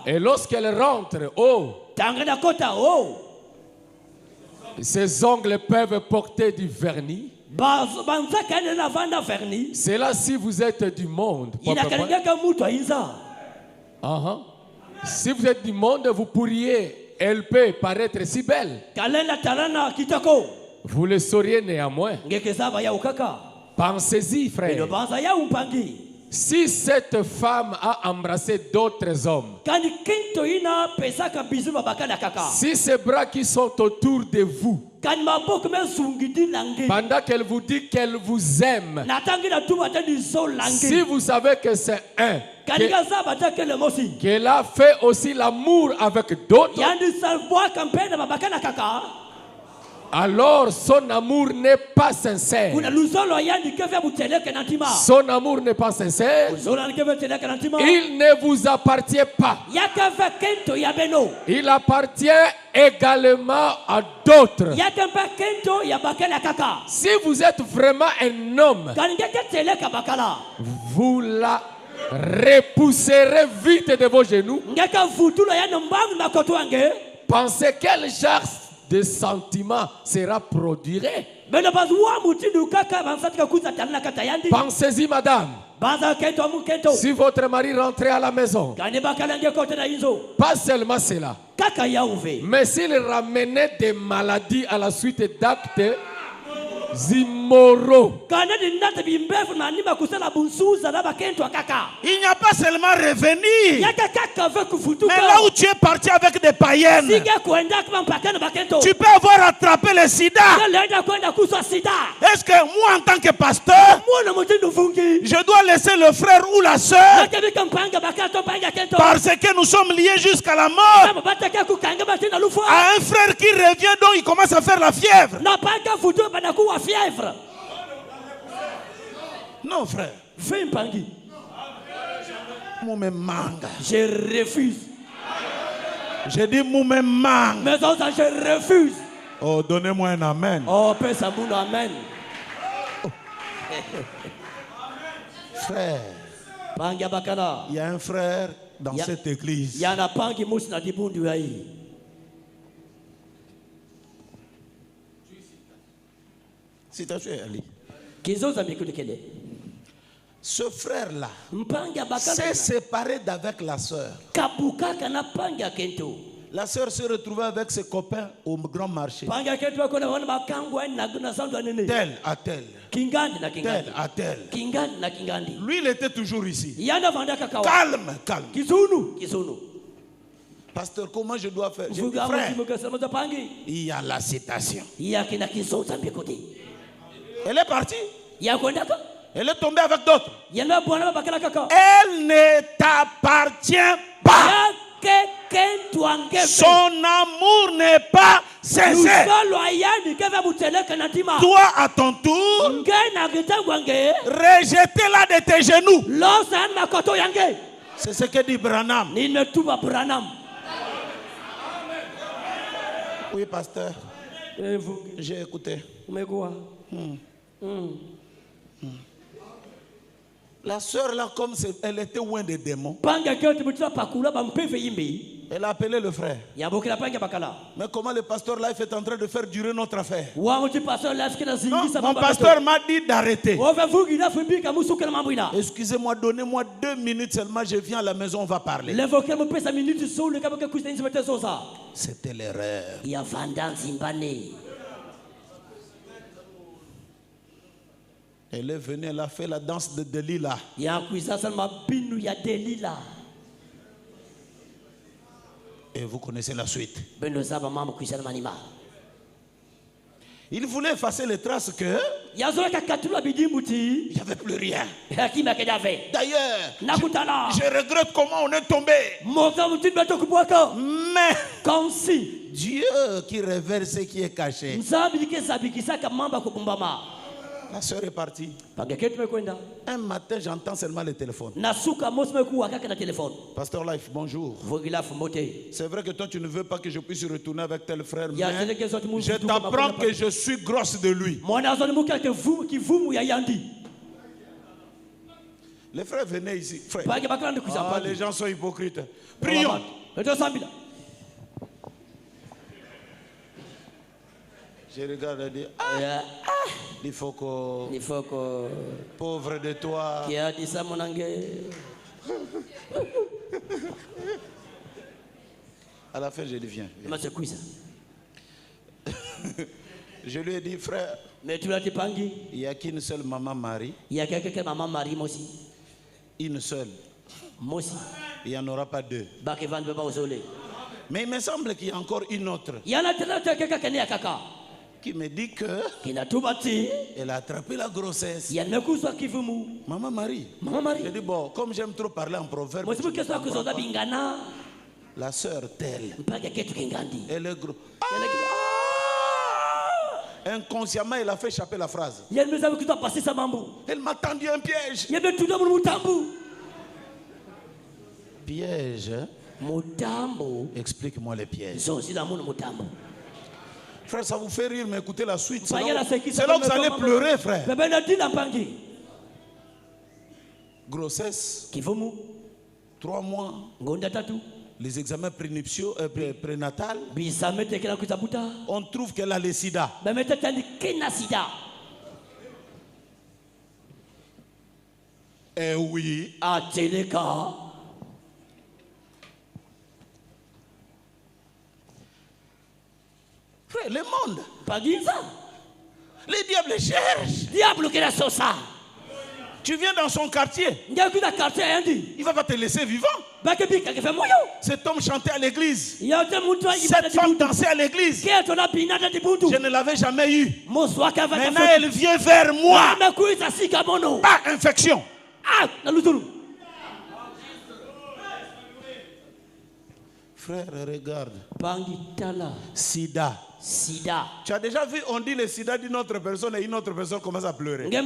et lorsqu'elle rentre, ses ongles peuvent porter du vernis. C'est là si vous êtes du monde. Si vous êtes du monde, vous pourriez, elle peut paraître si belle. Vous le sauriez néanmoins. Pensez-y, frère. Si cette femme a embrassé d'autres hommes, si ces bras qui sont autour de vous, pendant qu'elle vous dit qu'elle vous aime, si vous savez que c'est un, qu'elle a fait aussi l'amour avec d'autres, alors son amour n'est pas sincère. Son amour n'est pas sincère. Il ne vous appartient pas. Il appartient également à d'autres. Si vous êtes vraiment un homme, vous la repousserez vite de vos genoux. Pensez quel genre de sentiment sera produit. Pensez-y, madame. Si votre mari rentrait à la maison, pas seulement cela, mais s'il ramenait des maladies à la suite d'actes immoraux, il n'y a pas seulement revenir, mais là où tu es parti avec des païennes, tu peux avoir attrapé le sida. Est-ce que moi en tant que pasteur, je dois laisser le frère ou la soeur parce que nous sommes liés jusqu'à la mort à un frère qui revient donc il commence à faire la fièvre? Non, frère. Moumé manga. Je refuse. J'ai dit moumé manga. Mais ça, je refuse. Oh, donnez-moi un amen. Oh, paix ça boule, amen. Frère. Il y a un frère dans cette église. Il y a un pan qui mousse dans le bon du haï. Citation Ali. Ce frère-là s'est séparé d'avec la sœur. La sœur se retrouvait avec ses copains au grand marché. Tel à tel. Tel à tel. Lui, il était toujours ici. Calme, calme. Pasteur, comment je dois faire? Je dis, frère, il y a la citation. Elle est partie. Elle est tombée avec d'autres. Elle ne t'appartient pas. Son amour n'est pas sincère. Toi, à ton tour, rejetez-la de tes genoux. C'est ce que dit Branham. Oui, pasteur. J'ai écouté. La sœur là, comme elle était loin des démons, elle a appelé le frère. Mais comment le pasteur là est en train de faire durer notre affaire? Non, mon pasteur m'a dit d'arrêter. Excusez-moi, donnez-moi 2 minutes seulement, je viens à la maison, on va parler. C'était l'erreur. Elle est venue, elle a fait la danse de Delilah. Et vous connaissez la suite. Il voulait effacer les traces que il n'y avait plus rien. D'ailleurs, je regrette comment on est tombé. Mais Dieu qui révèle ce qui est caché. La sœur est partie. Un matin, j'entends seulement le téléphone. Pasteur Life, bonjour. C'est vrai que toi, tu ne veux pas que je puisse retourner avec tel frère, mais je t'apprends que je suis grosse de lui. Les frères venaient ici. Frère. Ah, les gens sont hypocrites. Prions. Je regarde et dis, il faut que pauvre de toi. Qui a dit ça, mon anglais? À la fin, je dis, viens. Je lui ai dit, frère, il n'y a qu'une seule maman Marie. Une seule. Il n'y en aura pas deux. Mais il me semble qu'il y a encore une autre qui me dit que elle a attrapé la grossesse. Maman Marie. Je dis, bon, comme j'aime trop parler en proverbe, la sœur telle, elle est grosse. Inconsciemment, elle a fait échapper la phrase. Elle m'a tendu un piège. Piège? Explique-moi les pièges. Frère, ça vous fait rire, mais écoutez la suite. C'est là que vous allez pleurer, frère. Grossesse. 3 mois. Les examens prénuptiaux, prénatals. On trouve qu'elle a le sida. Eh oui. Frère, le monde. Les diables cherchent. Tu viens dans son quartier. Il ne va pas te laisser vivant. Cet homme chantait à l'église. Cette femme dansait à l'église. Je ne l'avais jamais eu. Maintenant, elle vient vers moi. Pas infection. Frère, regarde. Sida. Tu as déjà vu, on dit le sida d'une autre personne et une autre personne commence à pleurer. Je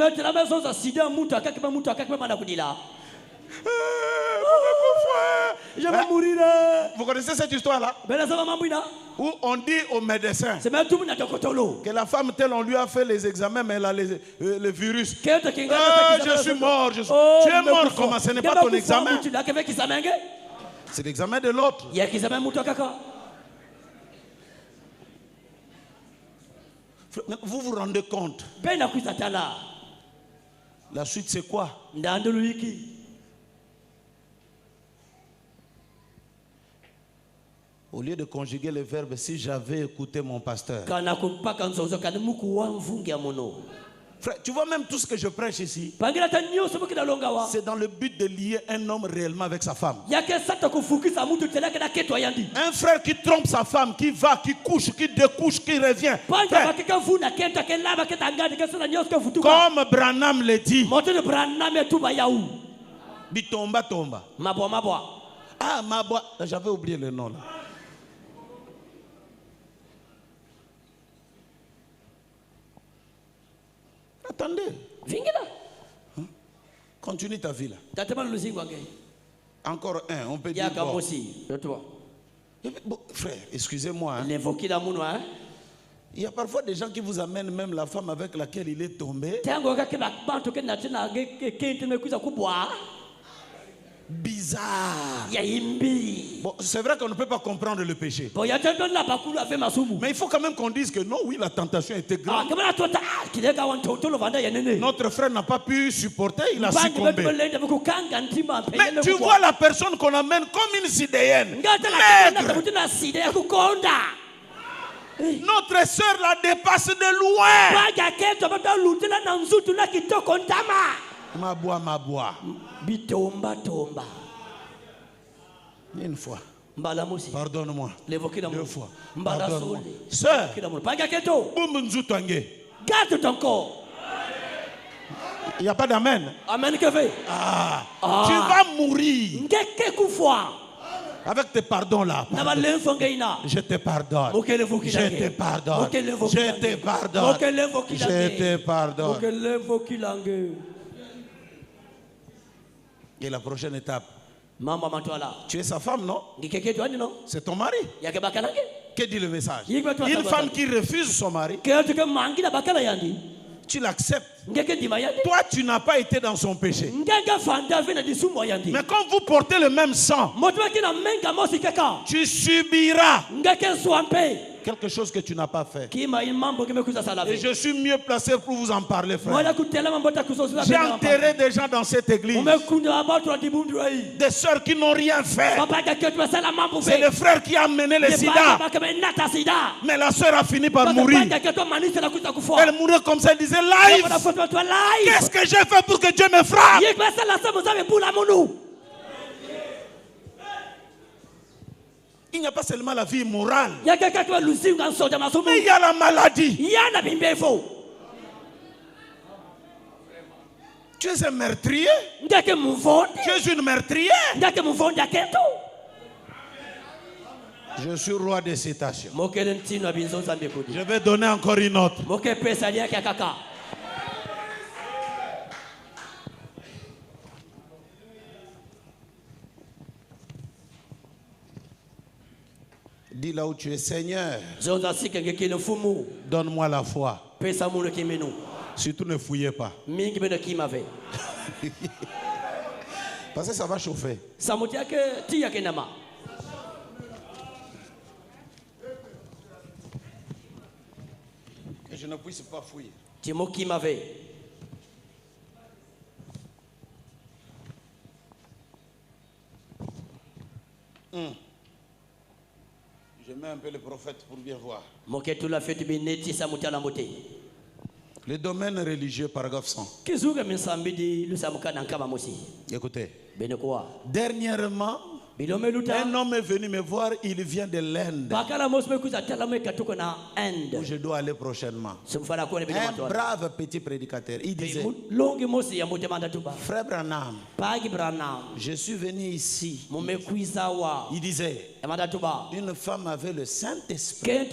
vais mourir. Vous connaissez cette histoire-là? Où on dit au médecin que la femme telle, on lui a fait les examens, mais elle a le virus. Je suis mort. Tu es mort comment? Ce n'est pas ton examen. C'est l'examen de l'autre. Vous vous rendez compte? La suite, c'est quoi? Au lieu de conjuguer le verbe, si j'avais écouté mon pasteur. Frère, tu vois même tout ce que je prêche ici, c'est dans le but de lier un homme réellement avec sa femme. Un frère qui trompe sa femme, qui va, qui couche, qui découche, qui revient. Frère, comme Branham le dit, Bitomba tomba. Ah, Mabwa, j'avais oublié le nom là. Attendez. Hein? Continue ta vie là. Encore un, on peut dire. Bon. Bon, frère, excusez-moi. Hein. Il y a parfois des gens qui vous amènent même la femme avec laquelle il est tombé. Bizarre. Bon, c'est vrai qu'on ne peut pas comprendre le péché. Mais il faut quand même qu'on dise que non, oui, la tentation était grande. Notre frère n'a pas pu supporter, il a succombé. Mais tu vois la personne qu'on amène comme une sidéenne. Notre soeur la dépasse de loin. Ma bois. Une fois. Pardonne-moi. 2 fois. Pardonne-moi. Sœur, garde ton corps. Il n'y a pas d'amen. Amen que fait. Tu vas mourir. Avec tes pardons là. Je te pardonne. Je te pardonne. Je te pardonne. Je te pardonne. Et la prochaine étape. Tu es sa femme, non? C'est ton mari. Que dit le message? Une femme qui refuse son mari, tu l'acceptes. Toi, tu n'as pas été dans son péché. Mais quand vous portez le même sang, tu subiras quelque chose que tu n'as pas fait. Et je suis mieux placé pour vous en parler, frère. J'ai enterré des gens dans cette église. Des sœurs qui n'ont rien fait. C'est le frère qui a amené le sida. Mais la sœur a fini par mourir. Elle mourait comme ça, elle disait live. Qu'est-ce que j'ai fait pour que Dieu me frappe? Il n'y a pas seulement la vie morale, mais il y a la maladie. Tu es un meurtrier. Tu es une meurtrière. Je suis roi des citations. Je vais donner encore une autre. Dis là où tu es, Seigneur, donne-moi la foi. Surtout ne fouillez pas. Parce que ça va chauffer. Que je ne puisse pas fouiller. Je mets un peu le prophète pour bien voir. Le domaine religieux, paragraphe 100. Écoutez. Dernièrement, un homme est venu me voir, il vient de l'Inde. Où je dois aller prochainement. Un brave petit prédicateur. Il disait, Frère Branham, je suis venu ici. Il disait, une femme avait le Saint-Esprit.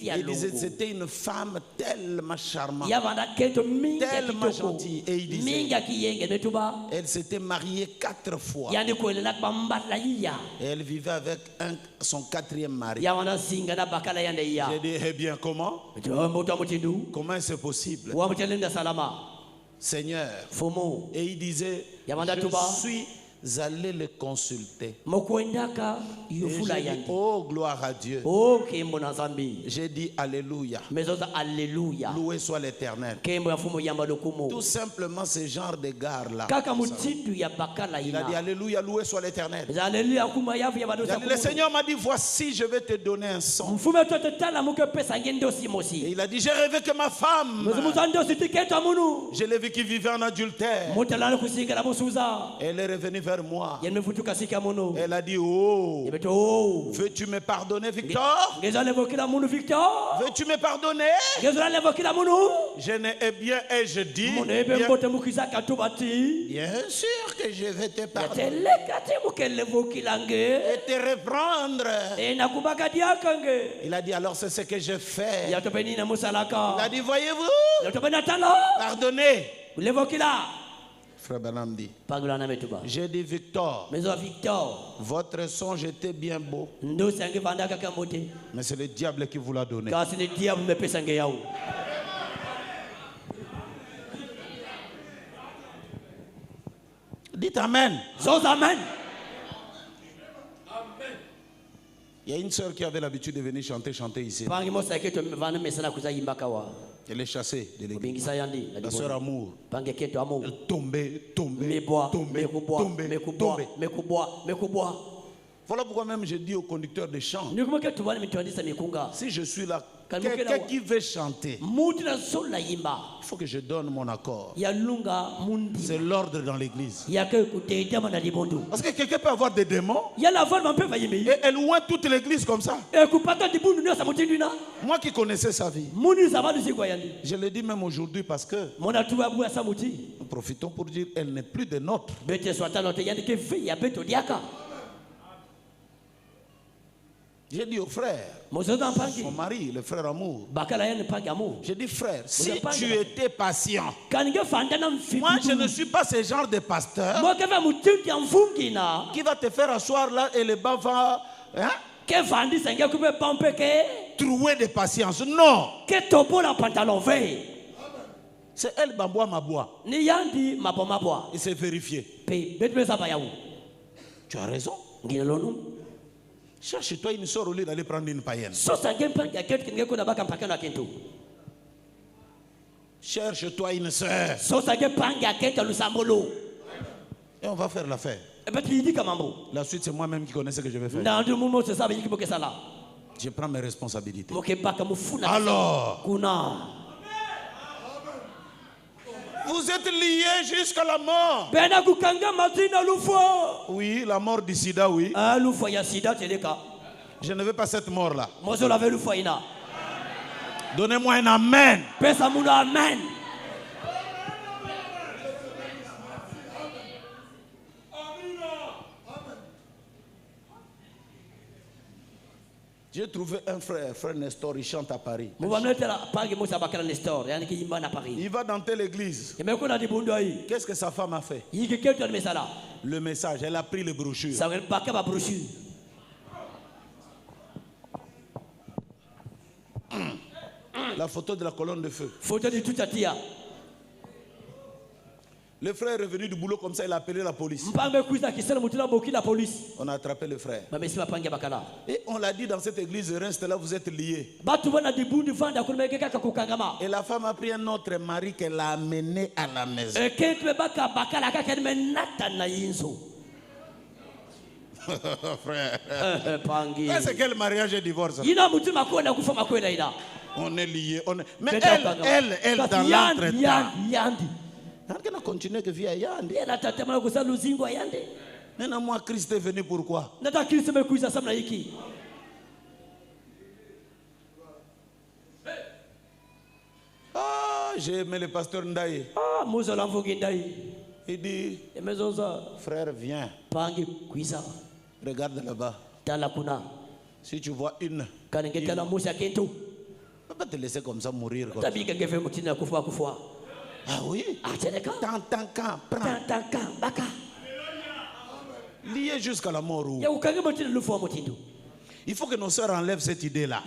Il disait, c'était une femme tellement charmante, tellement gentille. Et il disait, elle s'était mariée 4 fois. Et elle vivait avec son 4e mari. J'ai dit, eh bien, comment? Comment c'est possible? Seigneur. Et il disait, je suis allé le consulter. Et j'ai dit, oh gloire à Dieu. J'ai dit alléluia. Loué soit l'Éternel. Tout simplement ce genre de gars là. Il a dit alléluia, loué soit l'Éternel. Le Seigneur m'a dit, voici je vais te donner un son. Et il a dit, j'ai rêvé que ma femme, je l'ai vu qui vivait en adultère. Elle est revenue vers moi. Elle a dit, oh, veux-tu me pardonner, Victor? Veux-tu me pardonner? Je n'ai bien et je dis, bien sûr que je vais te pardonner et te reprendre. Il a dit, alors c'est ce que je fais. Il a dit, voyez-vous, pardonnez. Frère Branham dit, j'ai dit, Victor, votre songe était bien beau, mais c'est le diable qui vous l'a donné. Dites Amen. Amen. Il y a une sœur qui avait l'habitude de venir chanter ici. Elle est chassée de l'église. La sœur Amour. Elle tombait. Voilà pourquoi même je dis au conducteur de chant, si je suis là Quelqu'un qui veut chanter, il faut que je donne mon accord. C'est l'ordre dans l'église. Parce que quelqu'un peut avoir des démons et loin toute l'église comme ça. Moi qui connaissais sa vie, je le dis même aujourd'hui parce que nous profitons pour dire elle n'est plus des nôtres. J'ai dit au frère, son mari, le frère Amour, j'ai dit frère, si tu étais patient, moi je ne suis pas ce genre de pasteur qui va te faire asseoir là et le bas va trouer de patience. Non. C'est elle Bamboa Maboua. Il s'est vérifié. Tu as raison. Cherche-toi une soeur au lieu d'aller prendre une païenne. Cherche-toi une soeur. Et on va faire l'affaire. La suite, c'est moi-même qui connais ce que je vais faire. Je prends mes responsabilités. Alors, vous êtes liés jusqu'à la mort. Oui, la mort du sida, oui. Je ne veux pas cette mort-là. Donnez-moi un amen. J'ai trouvé un frère Nestor, il chante à Paris. Il va dans telle église. Qu'est-ce que sa femme a fait? Le message, elle a pris les brochures. La photo de la colonne de feu. Le frère est revenu du boulot comme ça, il a appelé la police. On a attrapé le frère. Et on l'a dit dans cette église, reste là, vous êtes liés. Et la femme a pris un autre mari qu'elle a amené à la maison. Frère. C'est quel mariage et divorce? On est liés. Mais elle dans l'entretemps. On a continué que via Yandi. Maintenant, moi, Christ est venu pourquoi? Ah, j'ai aimé le pasteur Ndaye. Il dit, frère, viens. Regarde là-bas. Si tu vois une, on ne peut pas te laisser comme ça mourir. Comme ça. Ah oui? Lié jusqu'à la mort. Il faut que nos sœurs enlèvent cette idée-là.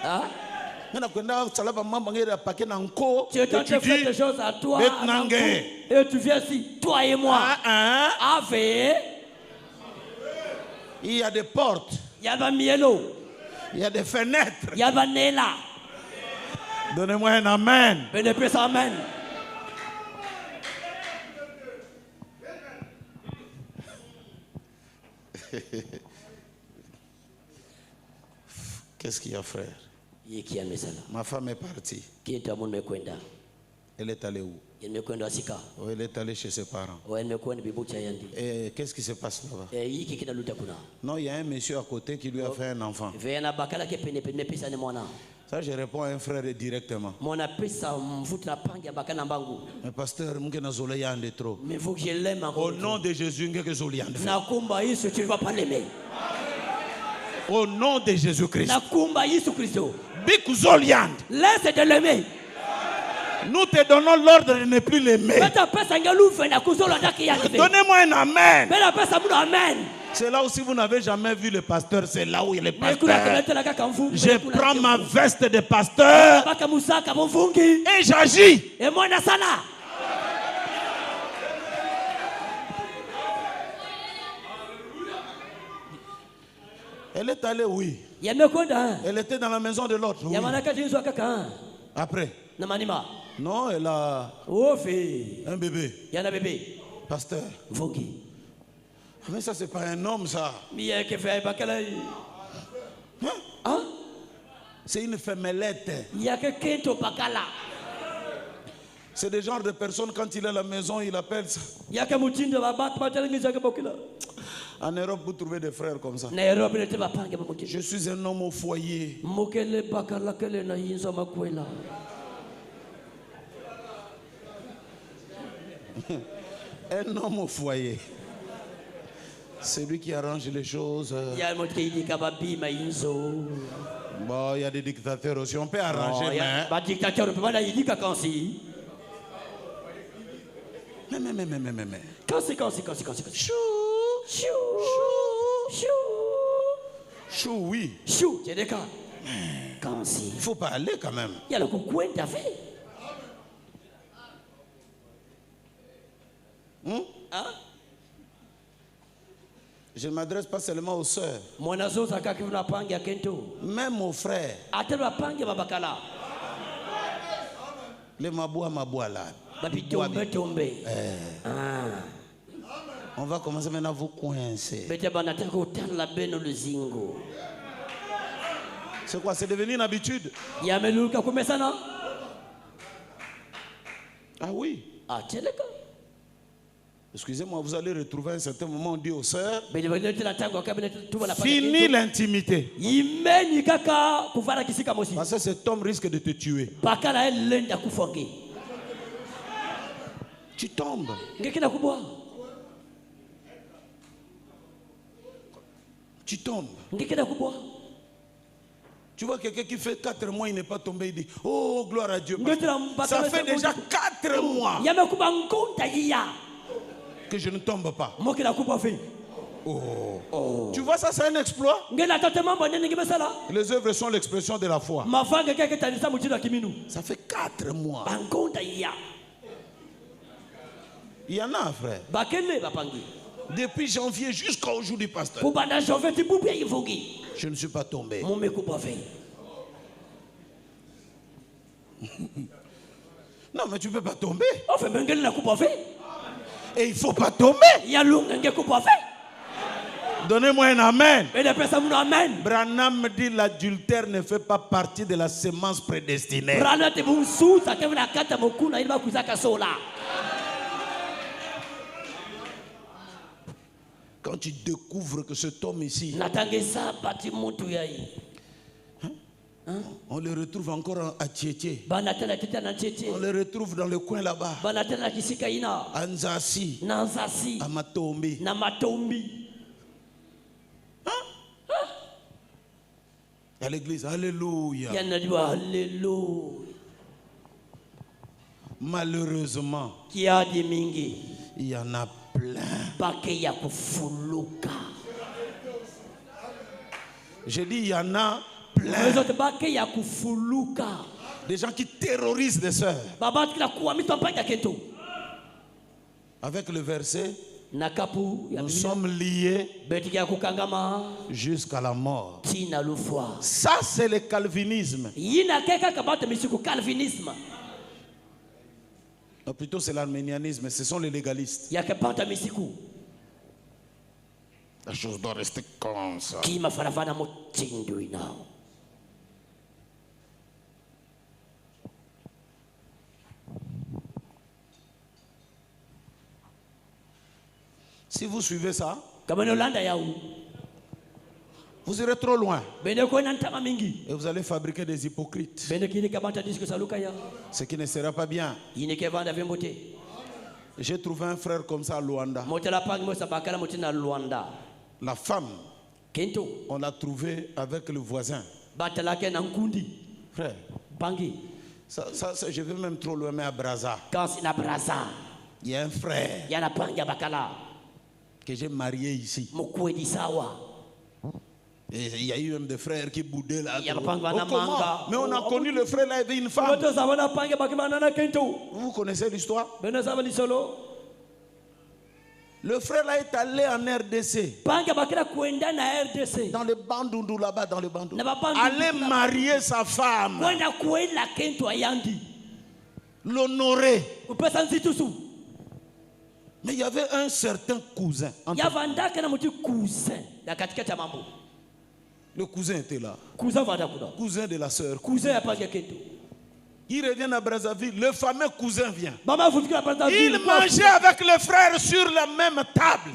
Hein? Tu fais des choses à toi et tu viens ici, toi et moi. Il y a des portes. Il y a des fenêtres. Donnez-moi un amen. Qu'est-ce qu'il y a, frère? Ma femme est partie. Elle est allée où? Oh, elle est allée chez ses parents. Et qu'est-ce qui se passe là-bas? Non, il y a un monsieur à côté qui lui a fait un enfant. Ça, je réponds à un frère directement. Mais pasteur, trop. Mais faut que je l'aime encore. Au nom de Jésus, tu ne vas pas l'aimer. Au nom de Jésus-Christ. Laisse de l'aimer. Nous te donnons l'ordre de ne plus l'aimer. Donnez-moi un amen. C'est là où si vous n'avez jamais vu le pasteur, c'est là où il est pasteur. Je prends ma veste de pasteur et j'agis. Elle est allée, oui. Elle était dans la maison de l'autre. Oui. Après. Non, elle a un bébé. Pasteur. Mais ça, c'est pas un homme, ça. C'est une femmelette. C'est le genre de personnes, quand il est à la maison, il appelle ça. En Europe, vous trouvez des frères comme ça. Je suis un homme au foyer. Un homme au foyer. C'est lui qui arrange les choses. Bon, il y a des dictateurs aussi. On peut arranger, mais... Mais. Chou. Chou, oui. Chou, c'est des cas. Il faut pas aller quand même. Il y a le coucou d'affaires. Je ne m'adresse pas seulement aux sœurs. Même aux frères. Les maboua là. On va commencer maintenant à vous coincer. C'est quoi? C'est devenu une habitude? Ah oui. Excusez-moi, vous allez retrouver à un certain moment, on dit aux sœurs, fini l'intimité. Parce que cet homme risque de te tuer. Tu tombes. Tu tombes. Tu vois quelqu'un qui fait 4 mois, il n'est pas tombé, il dit, oh gloire à Dieu. Ça fait déjà 4 mois que je ne tombe pas. Oh. Tu vois ça, c'est un exploit. Les œuvres sont l'expression de la foi. Ça fait 4 mois. Il y en a, frère. Depuis janvier jusqu'au jour du pasteur. Je ne suis pas tombé. Non, mais tu ne peux pas tomber. Et il ne faut pas tomber. Donnez-moi un amen. Branham me dit l'adultère ne fait pas partie de la sémence prédestinée. Quand tu découvres que cet homme ici, on le retrouve encore à Tchétché. On le retrouve dans le coin là-bas. À Nzasi. À Matombi. À l'église. Alléluia. Malheureusement, il y en a plein. J'ai dit il y en a plein. Des gens qui terrorisent des sœurs. Avec le verset, nous sommes liés jusqu'à la mort. Ça, c'est le calvinisme. Non, plutôt c'est l'arménianisme, ce sont les légalistes. La chose doit rester comme ça. Si vous suivez ça, vous irez trop loin. Et vous allez fabriquer des hypocrites. Ce qui ne sera pas bien. J'ai trouvé un frère comme ça à Luanda. La femme, on l'a trouvé avec le voisin. Frère, ça, je vais même trop loin, mais à Brazza. Il y a un frère que j'ai marié ici. Et il y a eu même des frères qui boudaient là. Comment? Mais on a connu le frère là, il avait une femme. Vous connaissez l'histoire? Le frère là est allé en RDC. Dans le Bandundu là-bas, dans le Bandundu. Aller marier sa femme. L'honorer. Mais il y avait un certain cousin. Le cousin était là. Cousin de la sœur. Cousin Il revient à Brazzaville, le fameux cousin vient. Il mangeait avec le frère sur la même table.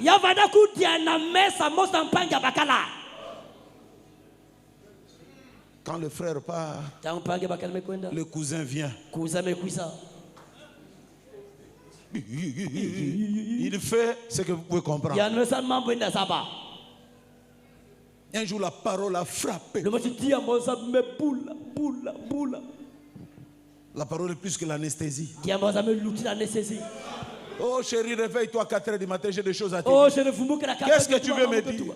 Quand le frère part, le cousin vient. Il fait ce que vous pouvez comprendre. Un jour, la parole a frappé. La parole est plus que l'anesthésie. Oh chérie, réveille-toi à 4 h du matin, j'ai des choses à te dire. Qu'est-ce que tu veux me dire?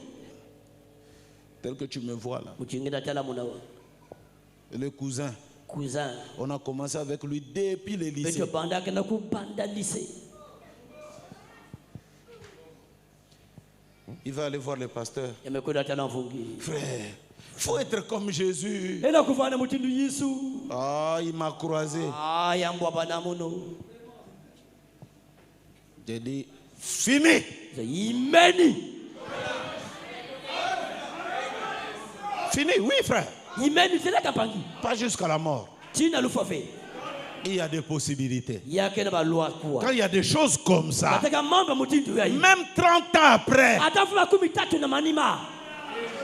Tel que tu me vois là. Et le cousin, on a commencé avec lui depuis le lycée. Il va aller voir le pasteur. Frère, il faut être comme Jésus. Ah, il m'a croisé. J'ai dit, fini. Fini, oui frère. Pas jusqu'à la mort. Il y a des possibilités. Quand il y a des choses comme ça, même 30 ans après,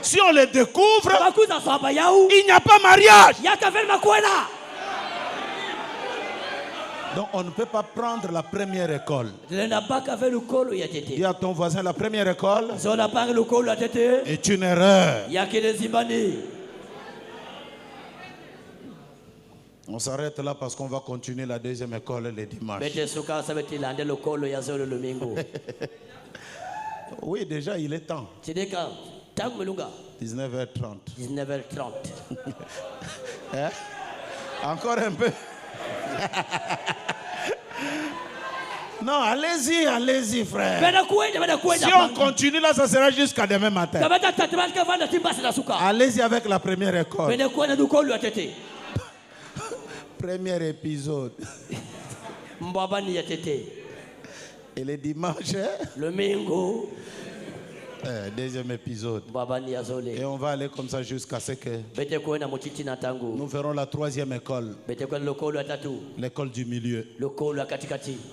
si on les découvre, il n'y a pas mariage. Donc on ne peut pas prendre la première école. Dis à ton voisin, la première école est une erreur. On s'arrête là parce qu'on va continuer la deuxième école le dimanche. Oui, déjà il est temps. 19h30. 19h30. Hein? Encore un peu. Non, allez-y, frère. Si on continue là, ça sera jusqu'à demain matin. Allez-y avec la première école. Premier épisode. Et le dimanche, le mingo. Deuxième épisode. Et on va aller comme ça jusqu'à ce que nous verrons la troisième école. L'école du milieu.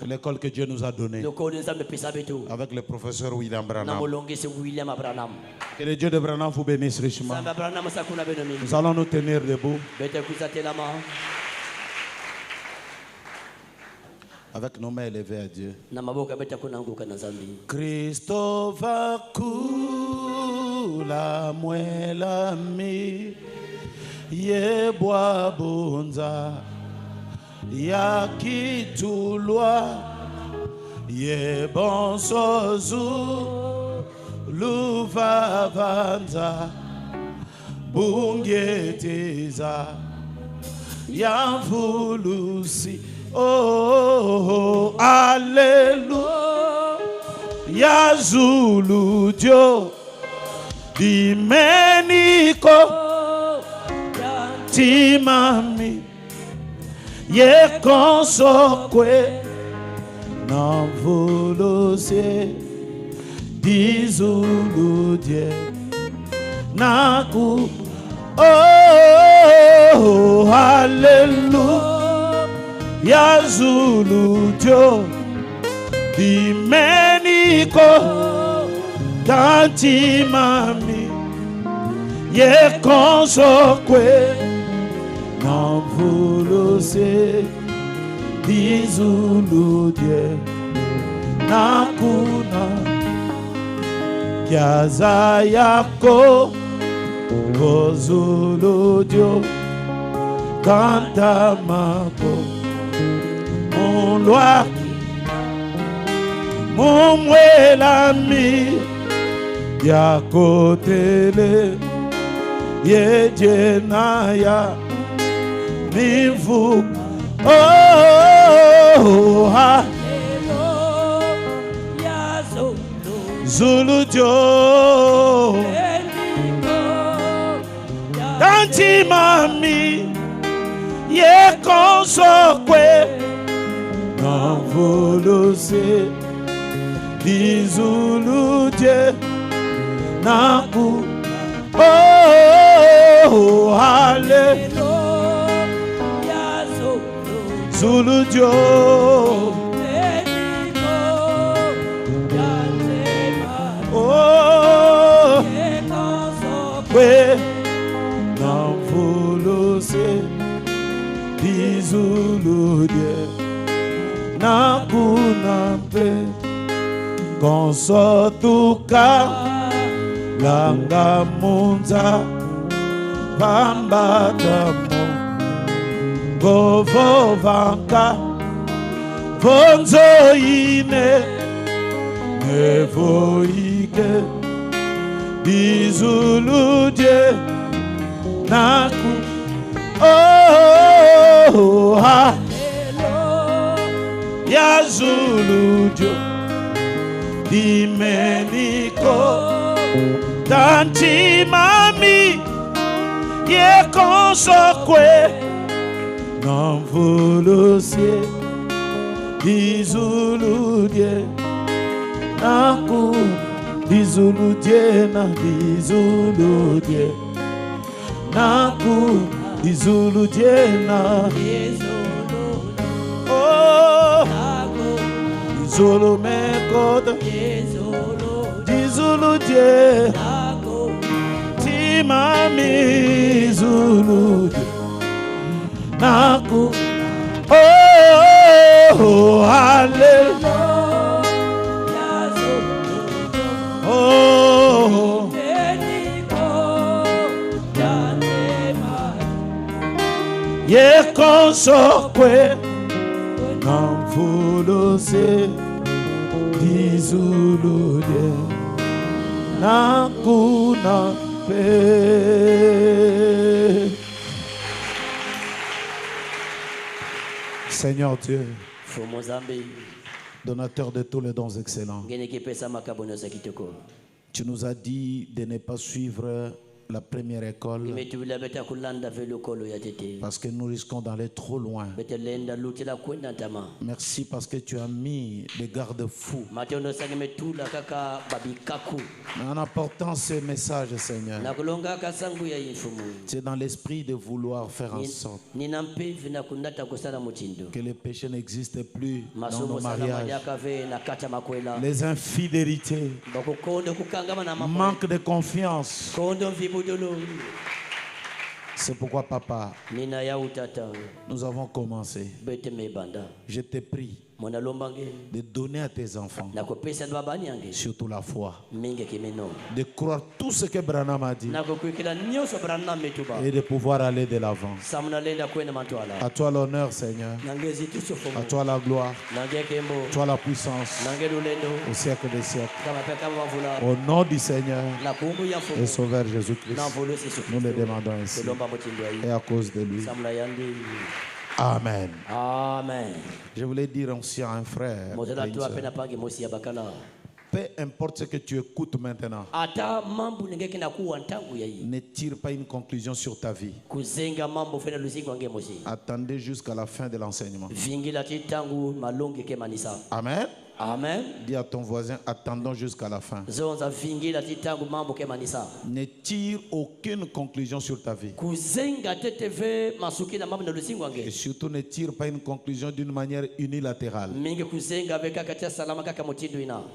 L'école que Dieu nous a donnée. Avec le professeur William Branham. Que le Dieu de Branham vous bénisse richement. Nous allons nous tenir debout. Avec nos mains élevées à Dieu. Christo va kula mwelami ye bwa bonza ya kitulwa ye bonsozu luvavanza bungeteza ya vulusi. Oh, alléluia, Zulu Dio, Dimenico, Timami, ye consokwe, non volose, di Zulu Dio, Naku, oh, alléluia. Ya Zulu Dio Dimenico Tanti mami Ye consokwe Non volose Di Zulu Dio Nakuna Kiaza yako O Zulu Dio Kanta mako mon loi, mon mwelami, ya kotele, ye jenaya, nivu, oh, ya Zulu Dio, tanti mami, ye consokwe. Non volose di Zulu Dio Naku oh Oh, Alléluia, Zulu Dio. Oh, we non volose di Zulu Dio. Na kunampe konsotuka langa munza pambatamo govo vanka vonzo ine nevoike dizuludie naku oh ya Zuludio dimeniko tanti mami ye consokwe non volosie di Zuludie naku di Zuludie na di Zuludie naku di Zuludie na Zulu me koda di Zulu die ti mami Zulu naku oh hallelujah oh ye consokwe non volose di Zuludie nakuna pe. Seigneur Dieu, donateur de tous les dons excellents, tu nous as dit de ne pas suivre la première école parce que nous risquons d'aller trop loin. Merci parce que tu as mis des garde-fous. En apportant ce message, Seigneur, c'est dans l'esprit de vouloir faire en sorte que les péchés n'existent plus dans nos mariages. Les infidélités, manque de confiance. C'est pourquoi, Papa, nous avons commencé. Je te prie de donner à tes enfants surtout la foi, de croire tout ce que Branham a dit et de pouvoir aller de l'avant. À toi l'honneur, Seigneur, à toi la gloire, à toi la puissance au siècle des siècles. Au nom du Seigneur et Sauveur Jésus-Christ, nous le demandons ainsi et à cause de lui. Amen. Amen. Je voulais dire aussi à un frère, peu importe ce que tu écoutes maintenant, ne tire pas une conclusion sur ta vie. Attendez jusqu'à la fin de l'enseignement. Amen. Amen. Dis à ton voisin, attendons jusqu'à la fin. Ne tire aucune conclusion sur ta vie. Et surtout ne tire pas une conclusion d'une manière unilatérale.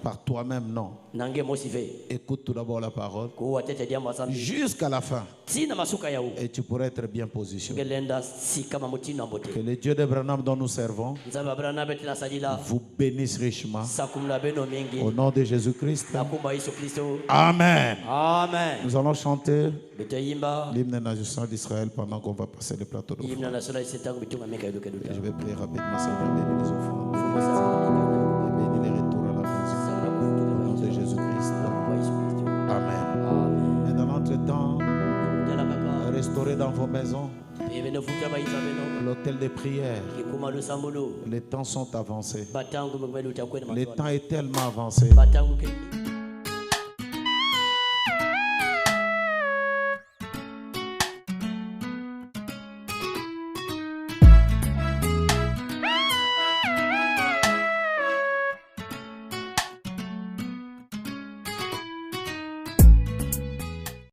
Par toi-même, non. Écoute tout d'abord la parole jusqu'à la fin. Et tu pourrais être bien positionné. Que le Dieu d'Abraham dont nous servons vous bénisse richement. Au nom de Jésus-Christ. Amen. Amen. Nous allons chanter l'hymne national d'Israël pendant qu'on va passer le plateau de offrande. Je vais prier rapidement, Seigneur, bénis les offrandes. Et bénis les retours à la maison. Au nom de Jésus-Christ. Amen. Et dans l'entretemps, restaurez dans vos maisons l'hôtel de prière. Les temps sont avancés. Le temps est tellement avancé